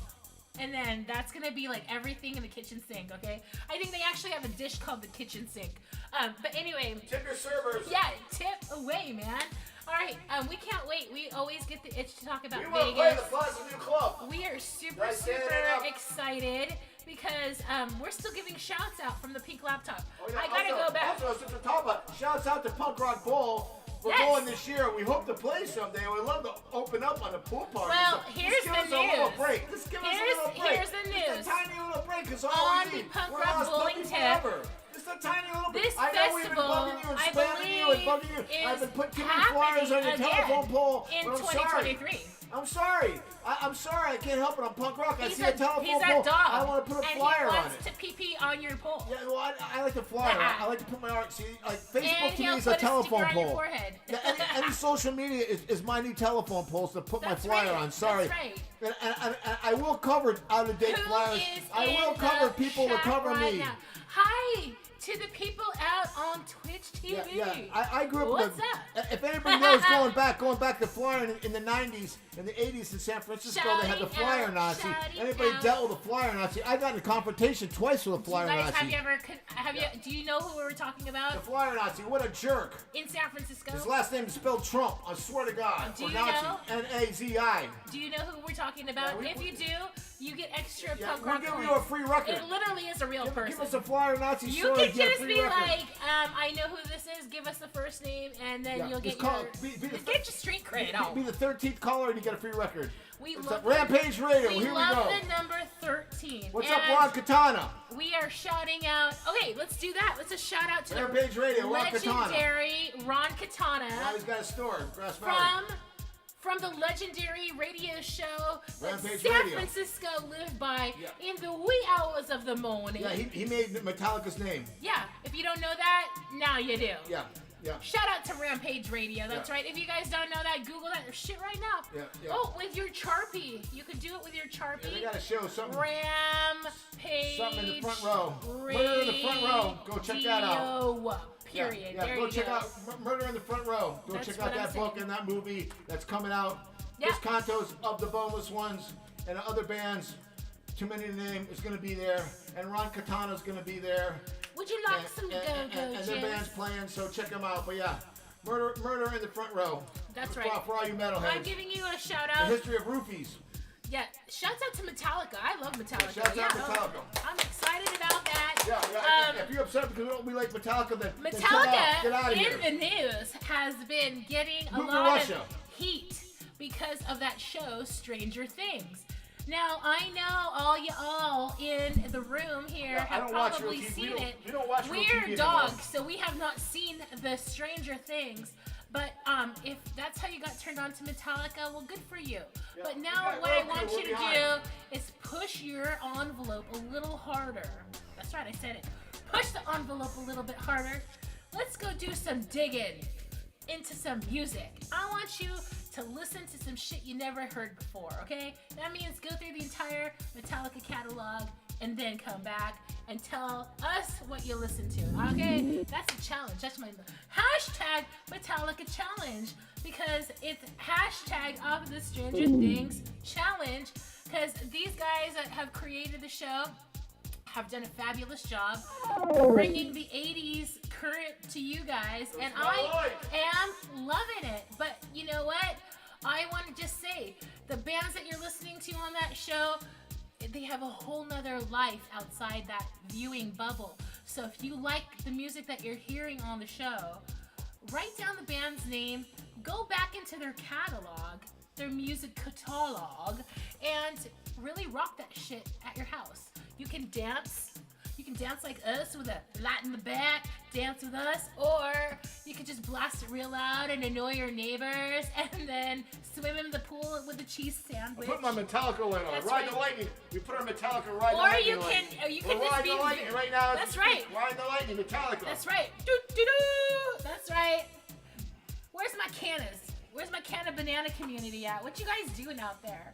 And then that's gonna be like everything in the kitchen sink, okay? I think they actually have a dish called the kitchen sink. But anyway. Tip your servers. Yeah, tip away, man. All right, we can't wait. We always get the itch to talk about Vegas. We want to play the Plaza New Club. We are super excited. Because we're still giving shouts out from the Pink Laptop. Oh, yeah. I gotta go back. Also, since we're talking about shouts out to Punk Rock Bowl. We're going this year. We hope to play someday. We'd love to open up on the pool party. Well, here's the news. Just give us a little break. Here's the news. Just a tiny little break. It's all on we the need. Punk Rock Bowling tip. Just a tiny little break. This I know we've been bugging you and spamming you and bugging you. I've been putting too many flyers on your telephone pole. In 2023. I'm sorry. I'm sorry. I can't help it. I'm punk rock. I see a telephone pole. Dog. I want to put a flyer on it. And he wants to pee on your pole. Yeah, well, I like the flyer. I like to put my art. See, like Facebook to me is a telephone pole. Yeah, any social media is my new telephone pole to put my flyer on. Sorry. That's right. And I will cover out-of-date flyers. I will cover people will cover me. Hi to the people out on Twitter. Twitch TV. I grew up. What's with up? If anybody knows, going back to flying in the 90s, in the 80s in San Francisco, they had the flyer Nazi. Anybody dealt with the flyer Nazi? I got in a confrontation twice with a flyer Nazi. Do you know who we were talking about? The flyer Nazi, what a jerk. In San Francisco? His last name is spelled Trump, I swear to God. Do you Nazi, know? N-A-Z-I. Do you know who we're talking about? If you do, you get extra punk we'll rock give points. you a free record. It literally is a real person. Give us a flyer Nazi You story, can get a just free be record. like, I know who this is, give us the first name, and then you'll get get your street cred on. Be the 13th caller and you get a free record. We It's love Rampage Radio. We Here love we go. the number 13. What's and up, Ron Katana? We are shouting out. Okay, let's do that. Let's just shout out to Rampage the Radio, Ron Katana. legendary Ron Katana. Now he's got a store, Grass Valley. From the legendary radio show that Rampage San Radio. Francisco lived by Yeah. in the wee hours of the morning. Yeah, he made Metallica's name. Yeah, if you don't know that, now you do. Yeah. Shout out to Rampage Radio. That's right. If you guys don't know that, Google that shit right now. Yeah. Oh, with your Sharpie. You can do it with your Sharpie. Yeah, they got to show something. Rampage. Something in the front row. Murder in the front row. Go check that out. Period. Yeah, There go you check go. out Murder in the Front Row. Go That's check what out I'm that book saying. and that movie that's coming out. Yeah. Chris Contos of the Boneless Ones and other bands. Too many to name is going to be there. And Ron Katana's going to be there. Would you like some go-go, and their band's playing, so check them out. But yeah, Murder in the Front Row. That's right. For all you metalheads. I'm giving you a shout The out. history of roofies. Yeah, shouts out to Metallica. I love Metallica. Shouts out Metallica. I'm excited about that. Yeah. If you're upset because we like Metallica, then shut up. Metallica Get out of in here. the news has been getting a Move to lot Russia. of heat because of that show Stranger Things. Now I know all in the room here I have don't watch probably real TV. seen it. We don't watch real TV We're anymore. dogs, so we have not seen the Stranger Things. But if that's how you got turned on to Metallica, well, good for you. Yeah, but we now got what I Roku, want we're you to behind. do is push your envelope a little harder. That's right, I said it. Push the envelope a little bit harder. Let's go do some digging into some music. I want you to listen to some shit you never heard before, okay? That means go through the entire Metallica catalog and then come back and tell us what you listen to, okay? That's a challenge. That's my hashtag Metallica challenge, because it's hashtag of the Stranger Things challenge, because these guys that have created the show have done a fabulous job bringing the 80s current to you guys, and I am loving it. But you know what? I want to just say, the bands that you're listening to on that show, they have a whole nother life outside that viewing bubble. So if you like the music that you're hearing on the show, write down the band's name, go back into their catalog, their music catalog, and really rock that shit at your house. You can dance like us with a light in the back, dance with us, or you can just blast it real loud and annoy your neighbors, and then swim in the pool with a cheese sandwich. Put my Metallica one on. That's Ride right. the Lightning. We put our Metallica Ride the Or Lightning. you on. can We're just Ride be. the Lightning right now. That's right. Ride the Lightning, Metallica. That's right. Doo-doo-doo. That's right. Where's my cannas? Where's my Canna Banana community at? What you guys doing out there?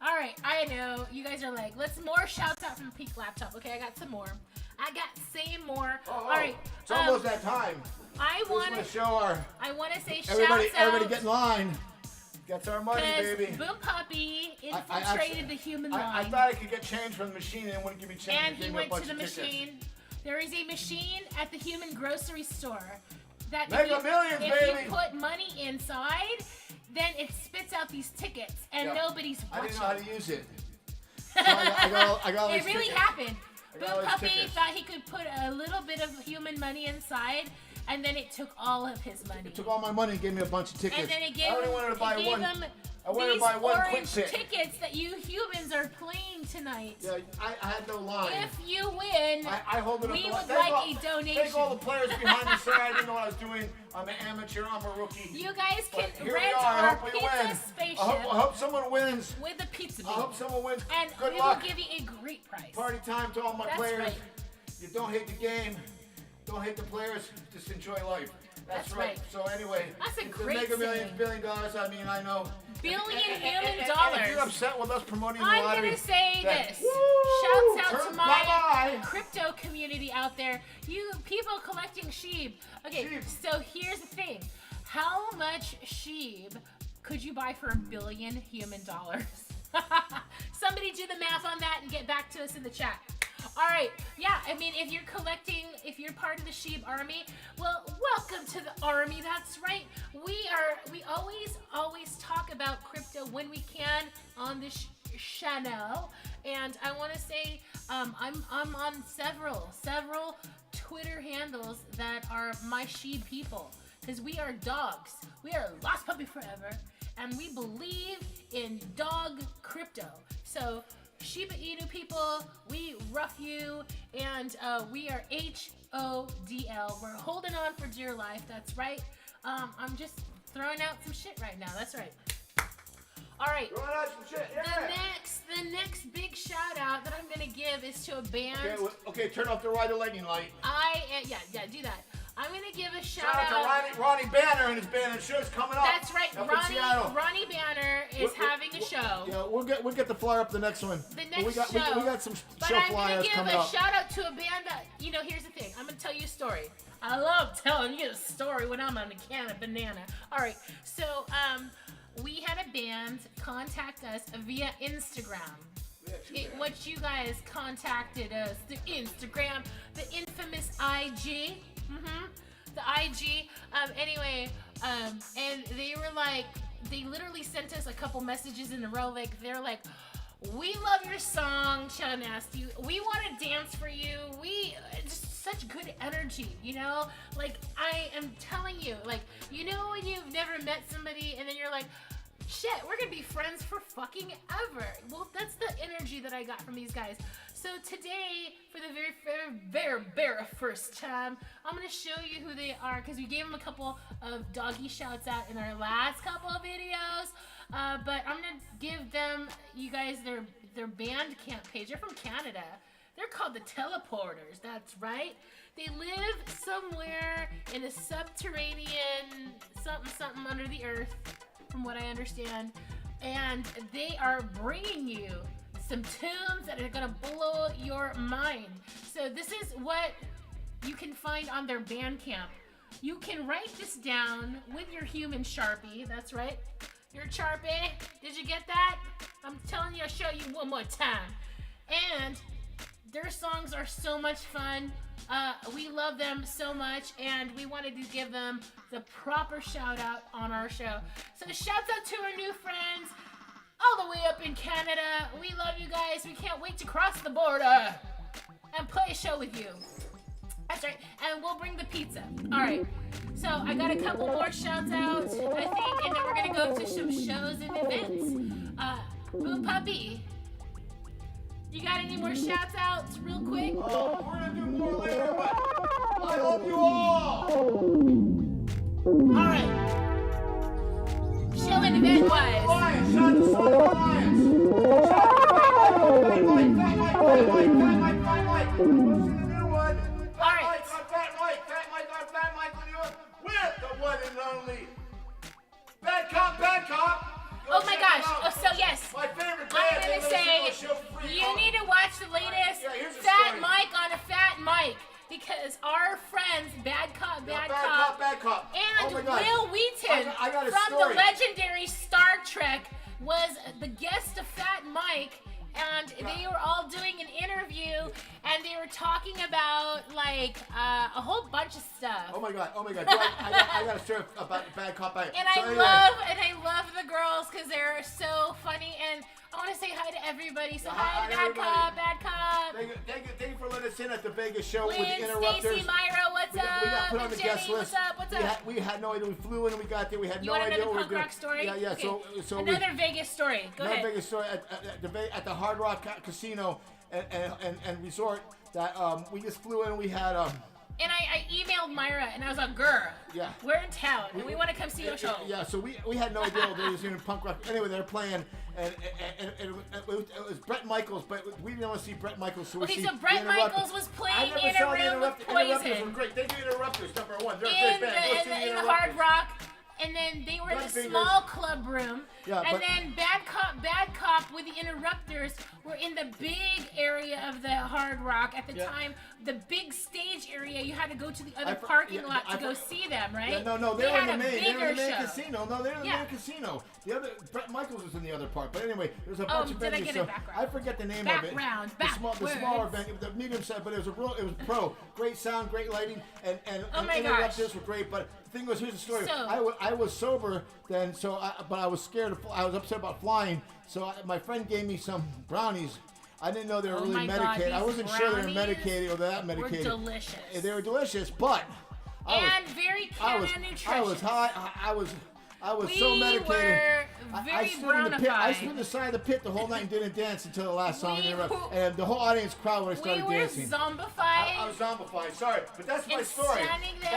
All right, I know you guys are like, let's more shouts out from Peak Laptop. Okay, I got some more. More. All right. It's almost that time. I want to to show our say everybody shouts out. get in line. Gets our money, baby. Boom Puppy infiltrated the human line. I thought I could get change from the machine and it wouldn't give me change. And It gave he me a went bunch to the of tickets. machine. There is a machine at the human grocery store that Mega Millions, if baby. you put money inside, then it spits out these tickets, and Yeah. nobody's I watching. didn't know how to use it. So I got all It these really tickets. happened. I Boom got all these Puppy tickets. thought he could put a little bit of human money inside, and then it took all of his money. It took all my money and gave me a bunch of tickets. And then it gave I only wanted to buy it gave one. them I wanted to these buy one quick orange pick. tickets that you humans are playing tonight. Yeah, I had no line. If you win, I hold it up. we to would thank like all- a donation. Thank all the players behind me. Sorry, I didn't know what I was doing. I'm an amateur. I'm a rookie. You guys can But here we rent are. I our hope we pizza win. spaceship I hope someone wins. with a pizza I bean. hope someone wins. And Good we luck. will give you a great price. Party time to all my That's players. right. You don't hate the game. Don't hate the players. Just enjoy life. That's right. right. So anyway, That's a it's great Mega Millions, saying. $1 billion. I mean, I know. Billion And human if dollars. you're upset with us promoting the I'm lottery, gonna say then- this. Woo! Shouts out to Turn- my bye-bye. crypto community out there. You people collecting sheep. Okay, Sheep. so here's the thing. How much sheep could you buy for $1 billion human dollars? Somebody do the math on that and get back to us in the chat. All right, yeah, I mean, if you're part of the sheep army, well, welcome to the army. That's right. We always talk about crypto when we can on this channel, and I want to say I'm on several Twitter handles that are my sheep people, because we are dogs. We are Lost Puppy Forever, and we believe in dog crypto. So Shiba Inu people, we rough you, and we are HODL. We're holding on for dear life. That's right. I'm just throwing out some shit right now. That's right. All right. Throwing out some shit. Yeah. The next big shout out that I'm gonna give is to a band. Okay, turn off the Ride the Lightning light. Yeah, do that. I'm gonna give a Shout shout out out. to Ronnie Banner and his band and show's coming up. That's right. Up in Seattle. Ronnie Banner is having a show. Yeah, we'll get the flyer up the next one. The But next we got show. we got some But show I'm gonna flyers give coming a up. shout out to a band that, here's the thing. I'm gonna tell you a story. I love telling you a story when I'm on a can of banana. All right, so we had a band contact us via Instagram. What you guys contacted us through Instagram, the infamous IG. The IG. Anyway, and they were like, they literally sent us a couple messages in a row. Like, they're like, we love your song, Chad Nasty. We want to dance for you. Just such good energy, Like, I am telling you, like, when you've never met somebody and then you're like, shit, we're gonna be friends for fucking ever. Well, that's the energy that I got from these guys. So today, for the very first time, I'm gonna show you who they are, because we gave them a couple of doggy shouts out in our last couple of videos. But I'm gonna give them, you guys, their Bandcamp page. They're from Canada. They're called the Teleporters. That's right. They live somewhere in a subterranean something under the earth, from what I understand, and they are bringing you some tunes that are gonna blow your mind. So this is what you can find on their Bandcamp. You can write this down with your human Sharpie. That's right, your Sharpie. Did you get that? I'm telling you, I'll show you one more time. And their songs are so much fun. We love them so much, and we wanted to give them the proper shout out on our show. So shouts out to our new friends all the way up in Canada. We love you guys. We can't wait to cross the border and play a show with you. That's right, and we'll bring the pizza. All right, so I got a couple more shouts out, I think, and then we're gonna go to some shows and events. Boo Puppy, you got any more shouts outs real quick? We're gonna do more later, but I love you all. All right. Show and event wise. Lions, shout out to Sonic Lions. Shout out to Fat Mike. What's the new one? Fat Mike on you with the one and only Bad Cop. Oh my gosh. Oh, so yes. My favorite I'm band. gonna say you need to watch the latest here's the Fat story. Mike on a Fat Mike, because our friends Bad Cop Bad Cop. and Oh my God. Will Wheaton I got a from story. the legendary Star Trek was the guest of Fat Mike, and they were all doing an interview, and they were talking about like a whole bunch of stuff. Oh my God. I got a story about Bad Cop. And I love the girls because they're so funny, and I want to say hi to everybody. So hi to Bad Cop. Thank you for letting us in at the Vegas show with Lynn, the Interrupters. Stacy, Myra, what's up? We got put on the Jenny, guest list. What's up? We had no idea. We flew in and we got there. We had You no want idea another what we punk were doing. rock story? Yeah. Okay. So Another Vegas story. Go another ahead. Vegas story at the Hard Rock Casino and Resort that we just flew in. We had And I emailed Myra, and I was like, girl, Yeah. we're in town, and we want to come see your show. Yeah, so we had no idea they was in punk rock. Anyway, they're playing, and it was Bret Michaels, but we didn't want to see Bret Michaels, so we Okay, see so Bret the Interrupters. Michaels was playing I never in saw a the room with Interrupters Poison. were great. They do Interrupters, number one. They're a In great band. Go see the Interrupters. Hard Rock, and then they were in the Gunfingers. small club room, Yeah, and but- then Bad Cop with the Interrupters were in the big area of the Hard Rock at the Yeah. time. The big stage area, you had to go to the other I parking yeah, lot I to go for- see them, right? Yeah, no, they were had in the a main. They were in the bigger main show. casino. No, they were in the Yeah. main casino. The other Bret Michaels was in the other part. But anyway, there was a Oh, bunch of did I venues. get So it background? I forget the name Background, of it. The smaller backwards. venue, the medium set, but it was it was pro. Great sound, great lighting, and Oh my Interrupters gosh. were great. But the thing was, here's the story. So- I was sober then, but I was scared. I was upset about flying. So my friend gave me some brownies. I didn't know they were Oh really my God, medicated. I these wasn't sure they were brownies medicated or that Were medicated. delicious. They were delicious, but and very I was nutritious. high. I was so We medicated. were I very stood in the pit. I brownified. stood in the side of the pit the whole night and didn't dance until the last song. We were- And the whole audience crowd when I We started were dancing. zombified. I was zombified. Sorry, but that's my And story. standing there-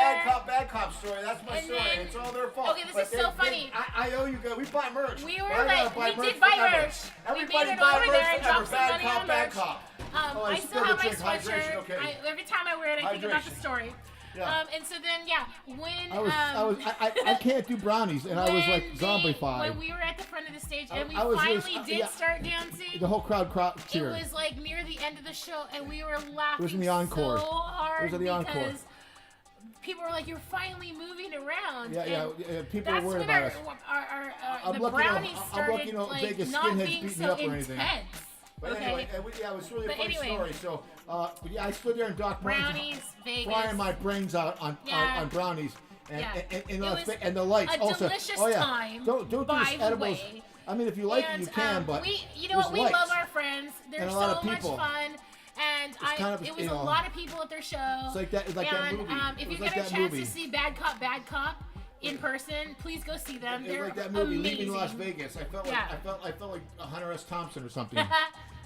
Bad cop story. That's my And story. then- It's all their fault. Okay, this But is so funny. I owe you guys. We buy merch. We were But I gotta like, buy we merch did buy forever. merch. Everybody we made it buy over merch there and forever. dropped some money on Bad merch. cop. Oh, I still have my drink. Hydration, sweatshirt. okay. Every time I wear it, I think about the Hydration. story. Yeah. And so then, yeah, when I can't do brownies, and I was like when zombified. we were at the front of the stage and we I was really- finally did yeah. start dancing. The whole crowd It cheered. was like near the end of the show, and we were laughing It was in the encore. so hard It was in the encore. because people were like, "You're finally moving around." Yeah, And yeah. People were that's worried when about us. the I'm lucky brownies I'm started lucky no like Vegas not skinheads being beat me so up or anything. intense. But Okay, anyway, it was really a But funny anyway. story. So, but yeah, I stood there in Doc Martens, brownies, Vegas. frying my brains out on Yeah. brownies, and Yeah. and, It and, was and the lights. a also, delicious oh yeah, time, don't do by this the edibles. way. I mean, if you like And, it, you can, but you know what? We there's love lights. our friends. They're And a so lot of much people. fun. And kind of, it was you a know, lot of people at their show. It's like that. It's like that and, movie. If It you was like get a that chance movie. to see Bad Cop in person, please go see them. It was They're like that movie, amazing. Leaving Las Vegas. I felt like Yeah. I felt like Hunter S. Thompson or something.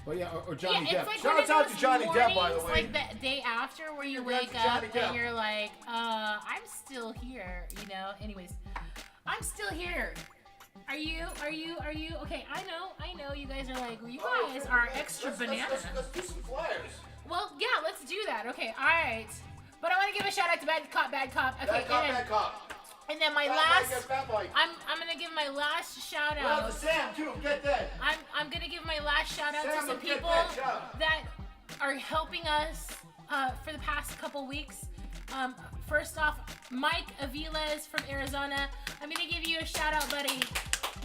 But yeah, or Johnny Yeah, Depp. it's like one Shout of out those to Johnny Depp, by the mornings, way. like the day after, where you Congrats wake to up Johnny Depp. and you're like, I'm still here, you know. Anyways, I'm still here. Are you? Okay, I know. You guys are like, you guys are extra bananas. Let's do some flyers. Well, yeah, let's do that. Okay, all right. But I want to give a shout out to Bad Cop. Okay, Bad cop. and then my Fat last. Mike, Fat Mike. I'm gonna give my last shout Well, out. to Sam too. Get that. I'm gonna give my last shout out Sam, to some let's get people that shout out. that are helping us for the past couple weeks. First off, Mike Aviles from Arizona. I'm gonna give you a shout out, buddy.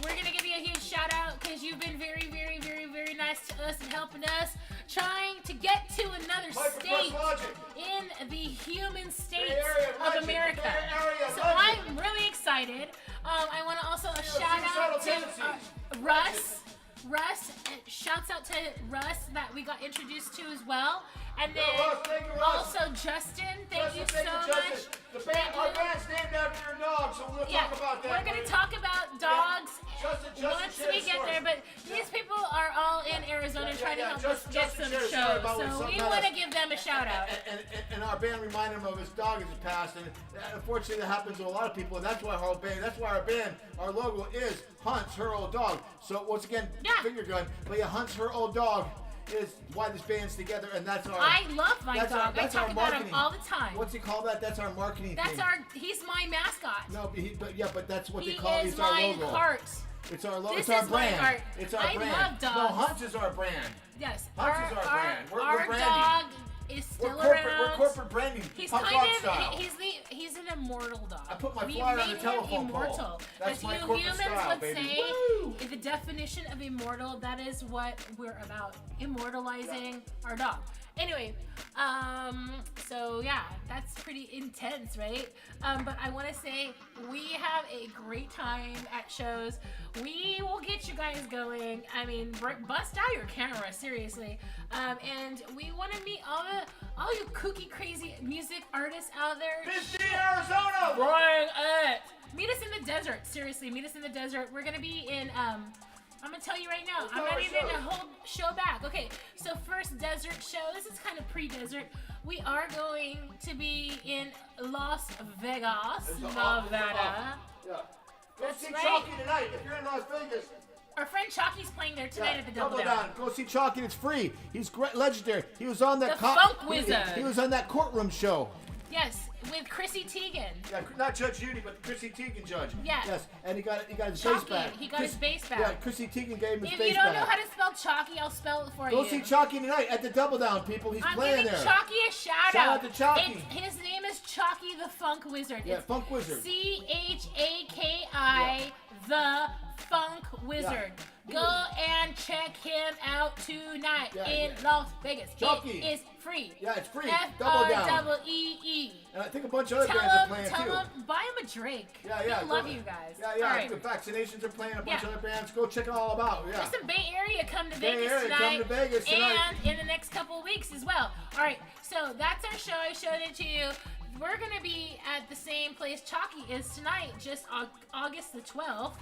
We're gonna give you a huge shout out because you've been very, very, very, very nice to us and helping us trying to get to another Mike, state Press Logic. in the human states Area of legend. America. Bay Area So legend. I'm really excited. I want to also shout suicidal out to tendencies. Russ. Shouts out to Russ that we got introduced to as well. And then Russ, thank you, Russ. also Justin, thank you so much. The band, our band's named after your dog, so we'll Yeah, talk about that. we're going to talk about dogs Justin, once share we the get story. there, but these people are all in Arizona trying to help us get Justin some shared a story shows. about when So we something want to else- give them a shout out. And our band reminded him of his dog as he passed, and unfortunately that happens to a lot of people, and that's why our band, our logo is Hunt's her old dog. So once again, Yeah. finger gun, but yeah, Hunt's her old dog is why this band's together, and that's our. I love my that's dog. Our, that's I our talk about him marketing. all the time. What's he call that? That's our marketing That's thing. he's my mascot. No, but that's what He they call it. is It's our my logo. heart. It's our logo. This It's our is my brand. heart. It's our I brand. love dogs. No, Hunt's is our brand. Yes. Hunt's is our brand. We're our branding. dog is still around. We're corporate branding. He's punk kind rock of style. he's an immortal dog. I put my We flyer on made the telephone him pole. immortal. That's As my you corporate humans style, would baby. say, Woo! the definition of immortal, that is what we're about. Immortalizing our dog. Anyway, so yeah, that's pretty intense, right? But I want to say we have a great time at shows. We will get you guys going. I mean, bust out your camera, seriously. And we want to meet all you kooky, crazy music artists out there. Bisbee, Arizona. Bring it! Meet us in the desert. Seriously, meet us in the desert. We're gonna be in. I'm gonna tell you right now. I'm not even gonna hold show back. Okay, so first desert show. This is kind of pre-desert. we are going to be in Las Vegas, It's Nevada. Yeah. Go That's see right. Chalky tonight if you're in Las Vegas. Our friend Chalky's playing there tonight at the Double Down. Go see Chalky. It's free. He's great, legendary. He was on that The Funk Wizard. He was on that courtroom show. Yes, with Chrissy Teigen. Yeah, not Judge Judy, but the Chrissy Teigen judge. Yeah. Yes, and he got his bass Chalky, back. he got his bass back. Yeah, Chrissy Teigen gave him his If bass you don't back. know how to spell Chalky, I'll spell it for Go you. see Chalky tonight at the Double Down, people. He's I'm playing giving there. Chalky a shout out. Shout out to Chalky. His name is Chalky the Funk Wizard. Yeah, It's Funk Wizard. CHAKI, the Funk Wizard. Yeah. Go and check him out tonight in yeah. Las Vegas. Chalky. It is free. Yeah, it's free. Double Down. FREE. And I think a bunch of other bands are playing Tell too. them, buy him a drink. Yeah. We love Go- you guys. Yeah. All I right. think the Vaccinations are playing. A bunch Yeah. of other bands. Go check it all out. Yeah. There's some Bay Area come to Bay Vegas Area, tonight. come to Vegas tonight. And in the next couple of weeks as well. All right, so that's our show. I showed it to you. We're going to be at the same place Chalky is tonight, just August the 12th.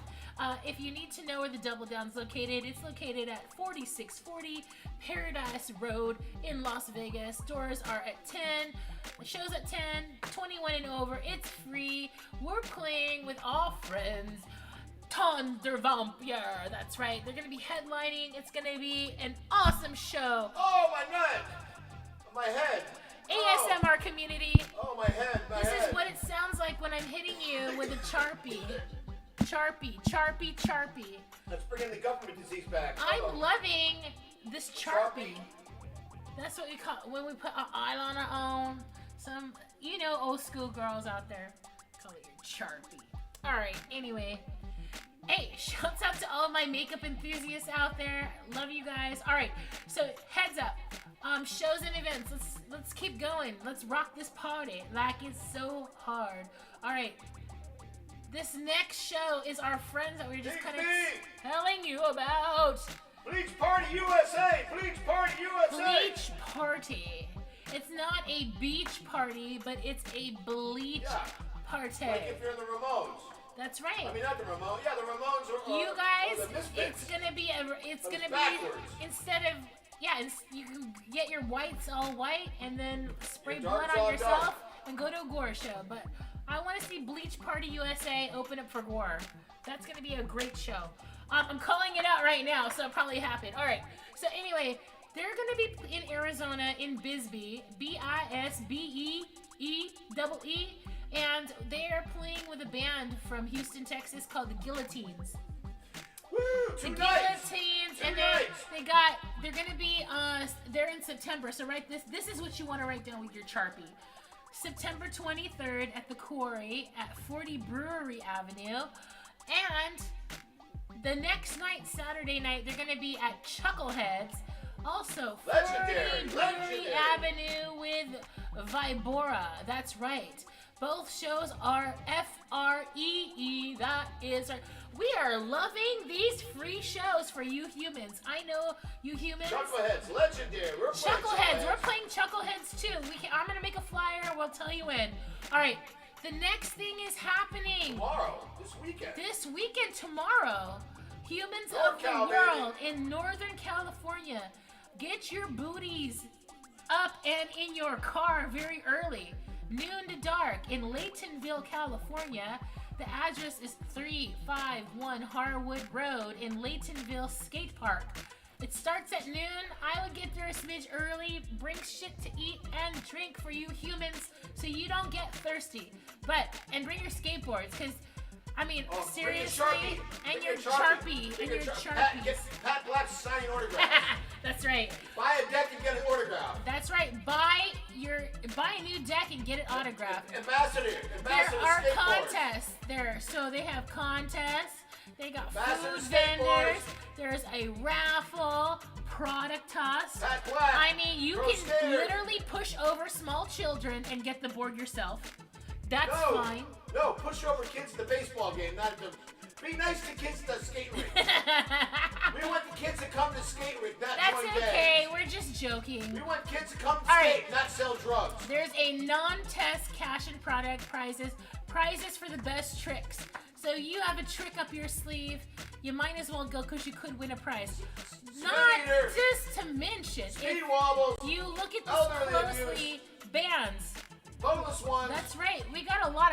If you need to know where the Double Down's located, it's located at 4640 Paradise Road in Las Vegas. Doors are at 10. The show's at 10. 21 and over. It's free. We're playing with all friends. Thunder Vampire. That's right. They're going to be headlining. It's going to be an awesome show. Oh, my neck! My head! ASMR community. Oh, my head! My This head! is what it sounds like when I'm hitting you with a Sharpie. Sharpie. Let's bring in the government disease back. I'm loving this Sharpie. Sharpie. That's what we call when we put our eyeliner on. Some, old school girls out there call it your Sharpie. All right. Anyway, hey, shouts out to all of my makeup enthusiasts out there. Love you guys. All right. So heads up. Shows and events. Let's keep going. Let's rock this party like it's so hard. All right. This next show is our friends that we were just kind of telling you about. Bleach Party USA! Bleach Party USA! Bleach Party. It's not a beach party, but it's a bleach party. Like if you're in the Ramones. That's right. I mean, not the Ramones. Yeah, the Ramones are. You are guys, the Misfits. it's gonna be backwards. instead of you can get your whites all white and then spray Your blood darks on all yourself dark. and go to a gore show. But I want to see Bleach Party USA open up for gore. That's gonna be a great show. I'm calling it out right now, so it'll probably happen. All right. So anyway, they're gonna be in Arizona in Bisbee, BISBEE, and they are playing with a band from Houston, Texas called the Guillotines. Woo! The Two nights! Guillotines, Two and nights! they're gonna be they're in September. So write this is what you want to write down with your Sharpie. September 23rd at the Quarry at 40 Brewery Avenue, and the next night, Saturday night, they're gonna be at Chuckleheads, also 40 Brewery Avenue with Vibora. That's right. Both shows are FREE. That is right. We are loving these free shows for you humans. I know you humans. Chuckleheads, legendary. We're playing Chuckleheads. We're playing Chuckleheads too. I'm gonna make a flyer. We'll tell you when. All right. The next thing is happening tomorrow. This weekend. This weekend, tomorrow. Humans of the NorCal, world in Northern California. Get your booties up and in your car very early. Noon to dark in Laytonville, California. The address is 351 Harwood Road in Laytonville Skate Park. It starts at noon. I would get there a smidge early, bring shit to eat and drink for you humans so you don't get thirsty. And bring your skateboards, because, I mean, seriously, and your Sharpie. Pat Black's signing autograph. That's right. Buy a deck and get an autograph. That's right. Buy a new deck and get it autographed. Ambassador There are skateboards. contests there. So they have contests. They got Ambassador food skateboards. vendors. There's a raffle, product toss. Pat Black. I mean, you Pro can skater. literally push over small children and get the board yourself. That's fine. No, push over kids at the baseball game, not at the. Be nice to kids at the skate rink. We want the kids to come to skate rink, not That's join okay. gangs. We're just joking. We want kids to come to All skate, right. not sell drugs. There's a non-test cash and product prizes for the best tricks. So you have a trick up your sleeve. You might as well go because you could win a prize. Not Eater. just to mention, Speed if wobbles. you look at Elderly this closely, abuse. bands. Boneless ones. That's right. We got a lot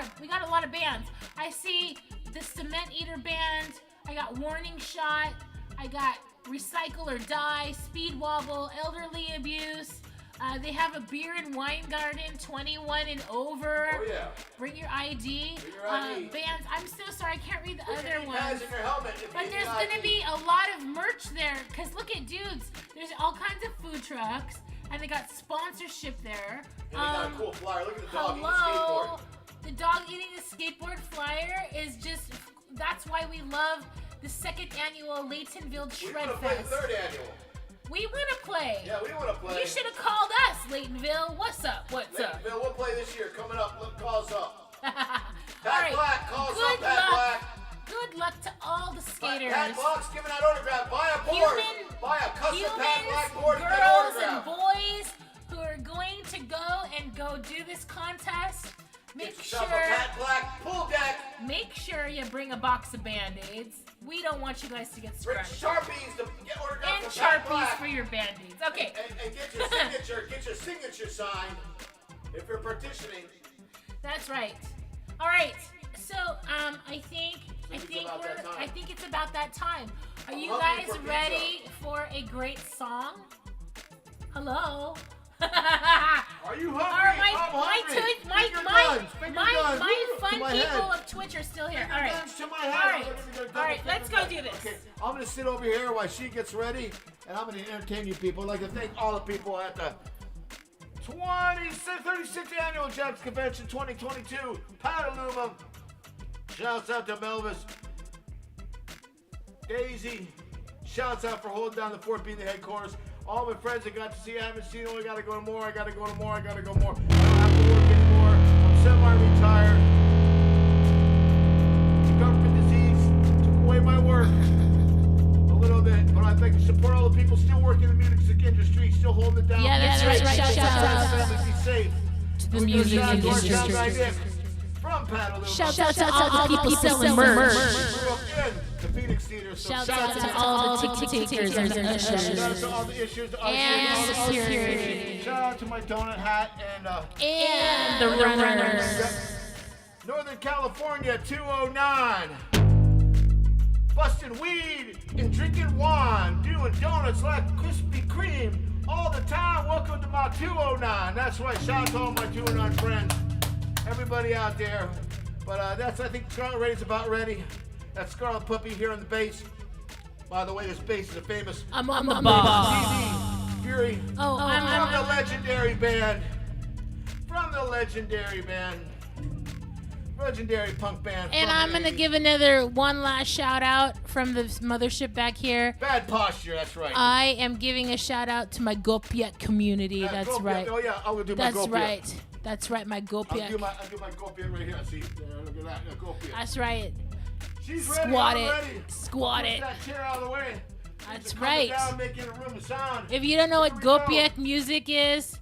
of bands. I see the Cement Eater band. I got Warning Shot. I got Recycle or Die, Speed Wobble, Elderly Abuse. They have a beer and wine garden, 21 and over. Oh yeah. Bring your ID. Bring your ID. Bands. I'm so sorry, I can't read the Put your other knee pads ones. in your helmet if But you there's need gonna ID. be a lot of merch there. Cause look at dudes. There's all kinds of food trucks, and they got sponsorship there. And they got a cool flyer. Look at the dog eating a Hello. skateboard. The dog eating a skateboard flyer is just. That's why we love the second annual Laytonville We Shred want to play the Fest. third annual. We want to play. Yeah, we want to play. You should have called us, Laytonville. What's up? What's up? Bill, we'll play this year. Coming up. Look, calls up. All Pat right. Black. Calls Good up. Pat luck. Black. Good luck to all the skaters. Pat Black's giving out autograph. Buy a board. Buy a custom Pat Black board and get girls and autograph. boys who are going to go do this contest. Make Get yourself a Pat sure, Black pull deck. make sure you bring a box of Band-Aids. We don't want you guys to get Bring scratched. Sharpies to get autograph And for Pat Sharpies Black. for your Band-Aids. Okay. And get your signature signed if you're partitioning. That's right. All right. So, I think about that time. I think it's about that time. Are you hungry guys for pizza. ready for a great song? Hello. Are you hungry? I'm hungry. My fun people of Twitch are still here. All right. To my head. All right. I'm gonna go All right, double let's finger go do guns. this. Okay, I'm gonna sit over here while she gets ready, and I'm gonna entertain you people. I'd like to thank all the people at the 36th Annual Jabs Convention 2022, Petaluma. Shouts out to Melvis, Daisy. Shouts out for holding down the fort, being the headquarters. All my friends I got to see, I haven't seen them. I gotta go to more. I gotta go more. I don't have to work anymore. I'm semi-retired. The government disease took away my work a little bit, but I'd like to support all the people still working in the music industry, still holding it down. Yeah, that's right. Shout Shout out. Be safe. To the music Shout out to our industry. sound guy, Nick, from Petaluma. Shout out to all the people selling merch. Grew up in the Phoenix Theater, so Shout out to all the ticket takers and the shout out ushers. to all the issues, the And ushers, all the security. Shout out to my donut hat And the runners. Northern California 209. Busting weed and drinking wine, doing donuts like Krispy Kreme all the time. Welcome to my 209. That's right. Shout out to all my 209 friends, everybody out there. But I think Scarlet Ready's about ready. That's Scarlet Puppy here on the bass. By the way, this bass is a famous I'm on the boss. TV Fury. Oh, From the legendary band. Legendary punk band. And from I'm the gonna 80s. give another one last shout out from the mothership back here. Bad posture, that's right. I am giving a shout out to my Gopiak community. That's Gopiak. right. Oh yeah, I'm gonna do my That's Gopiak. right. That's right, my I'll do Gopiak. my Gopiak right here. See, look at that, Gopiak. That's right. She's ready. Squat I'm it. ready. Squat Push it. that chair out of the way. That's Coming right. Down, making a room of sound. If you don't know what Here we go. Gopiak music is,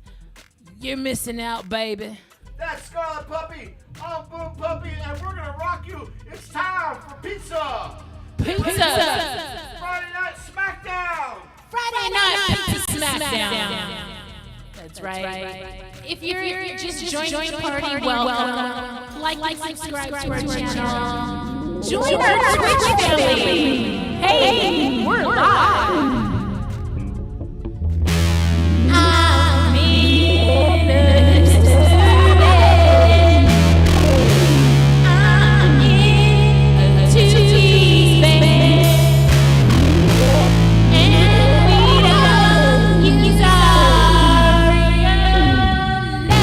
you're missing out, baby. That's Scarlet Puppy. I'm Boom Puppy, and we're gonna rock you. It's time for pizza. Pizza. Friday Night Smackdown. Friday night pizza smackdown. That's right. If you're just joining the party, welcome. Like, subscribe to our channel. Join our Twitch family. Hey, we're live. I'm in the studio. I'm in a two-piece band. And we don't use our real names.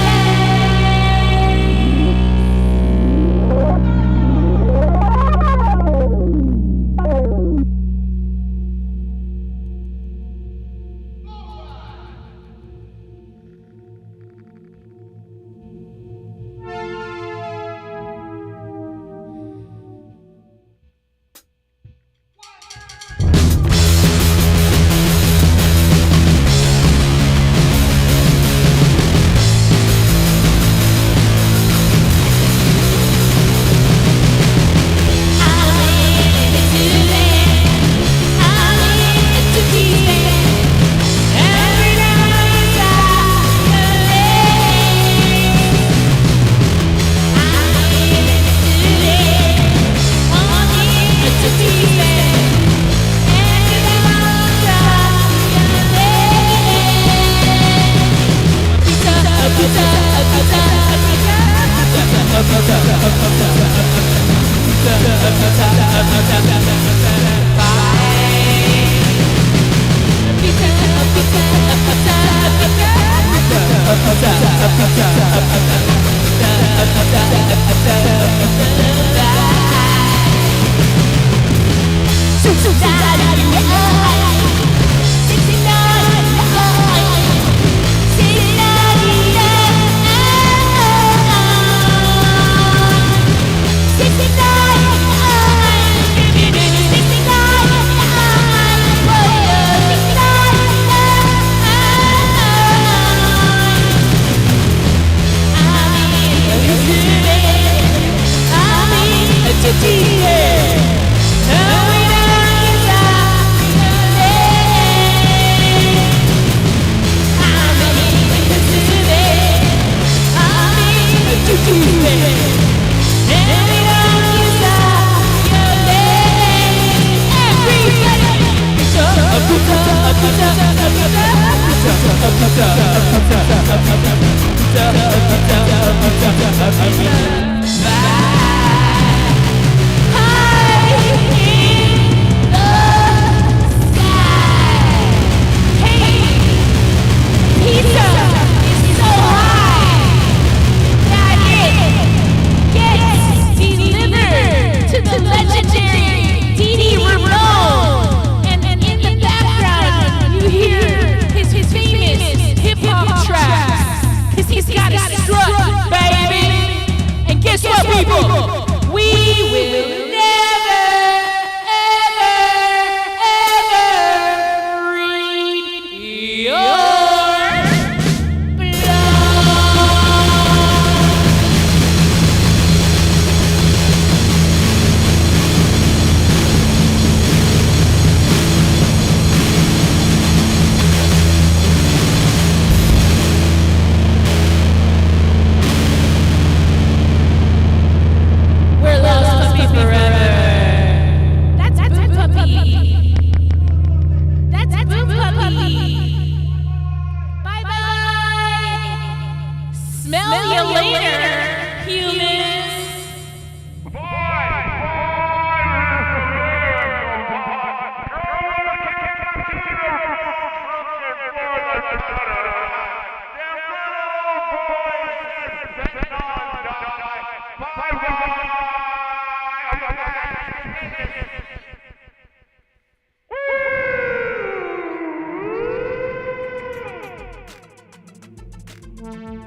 Woo!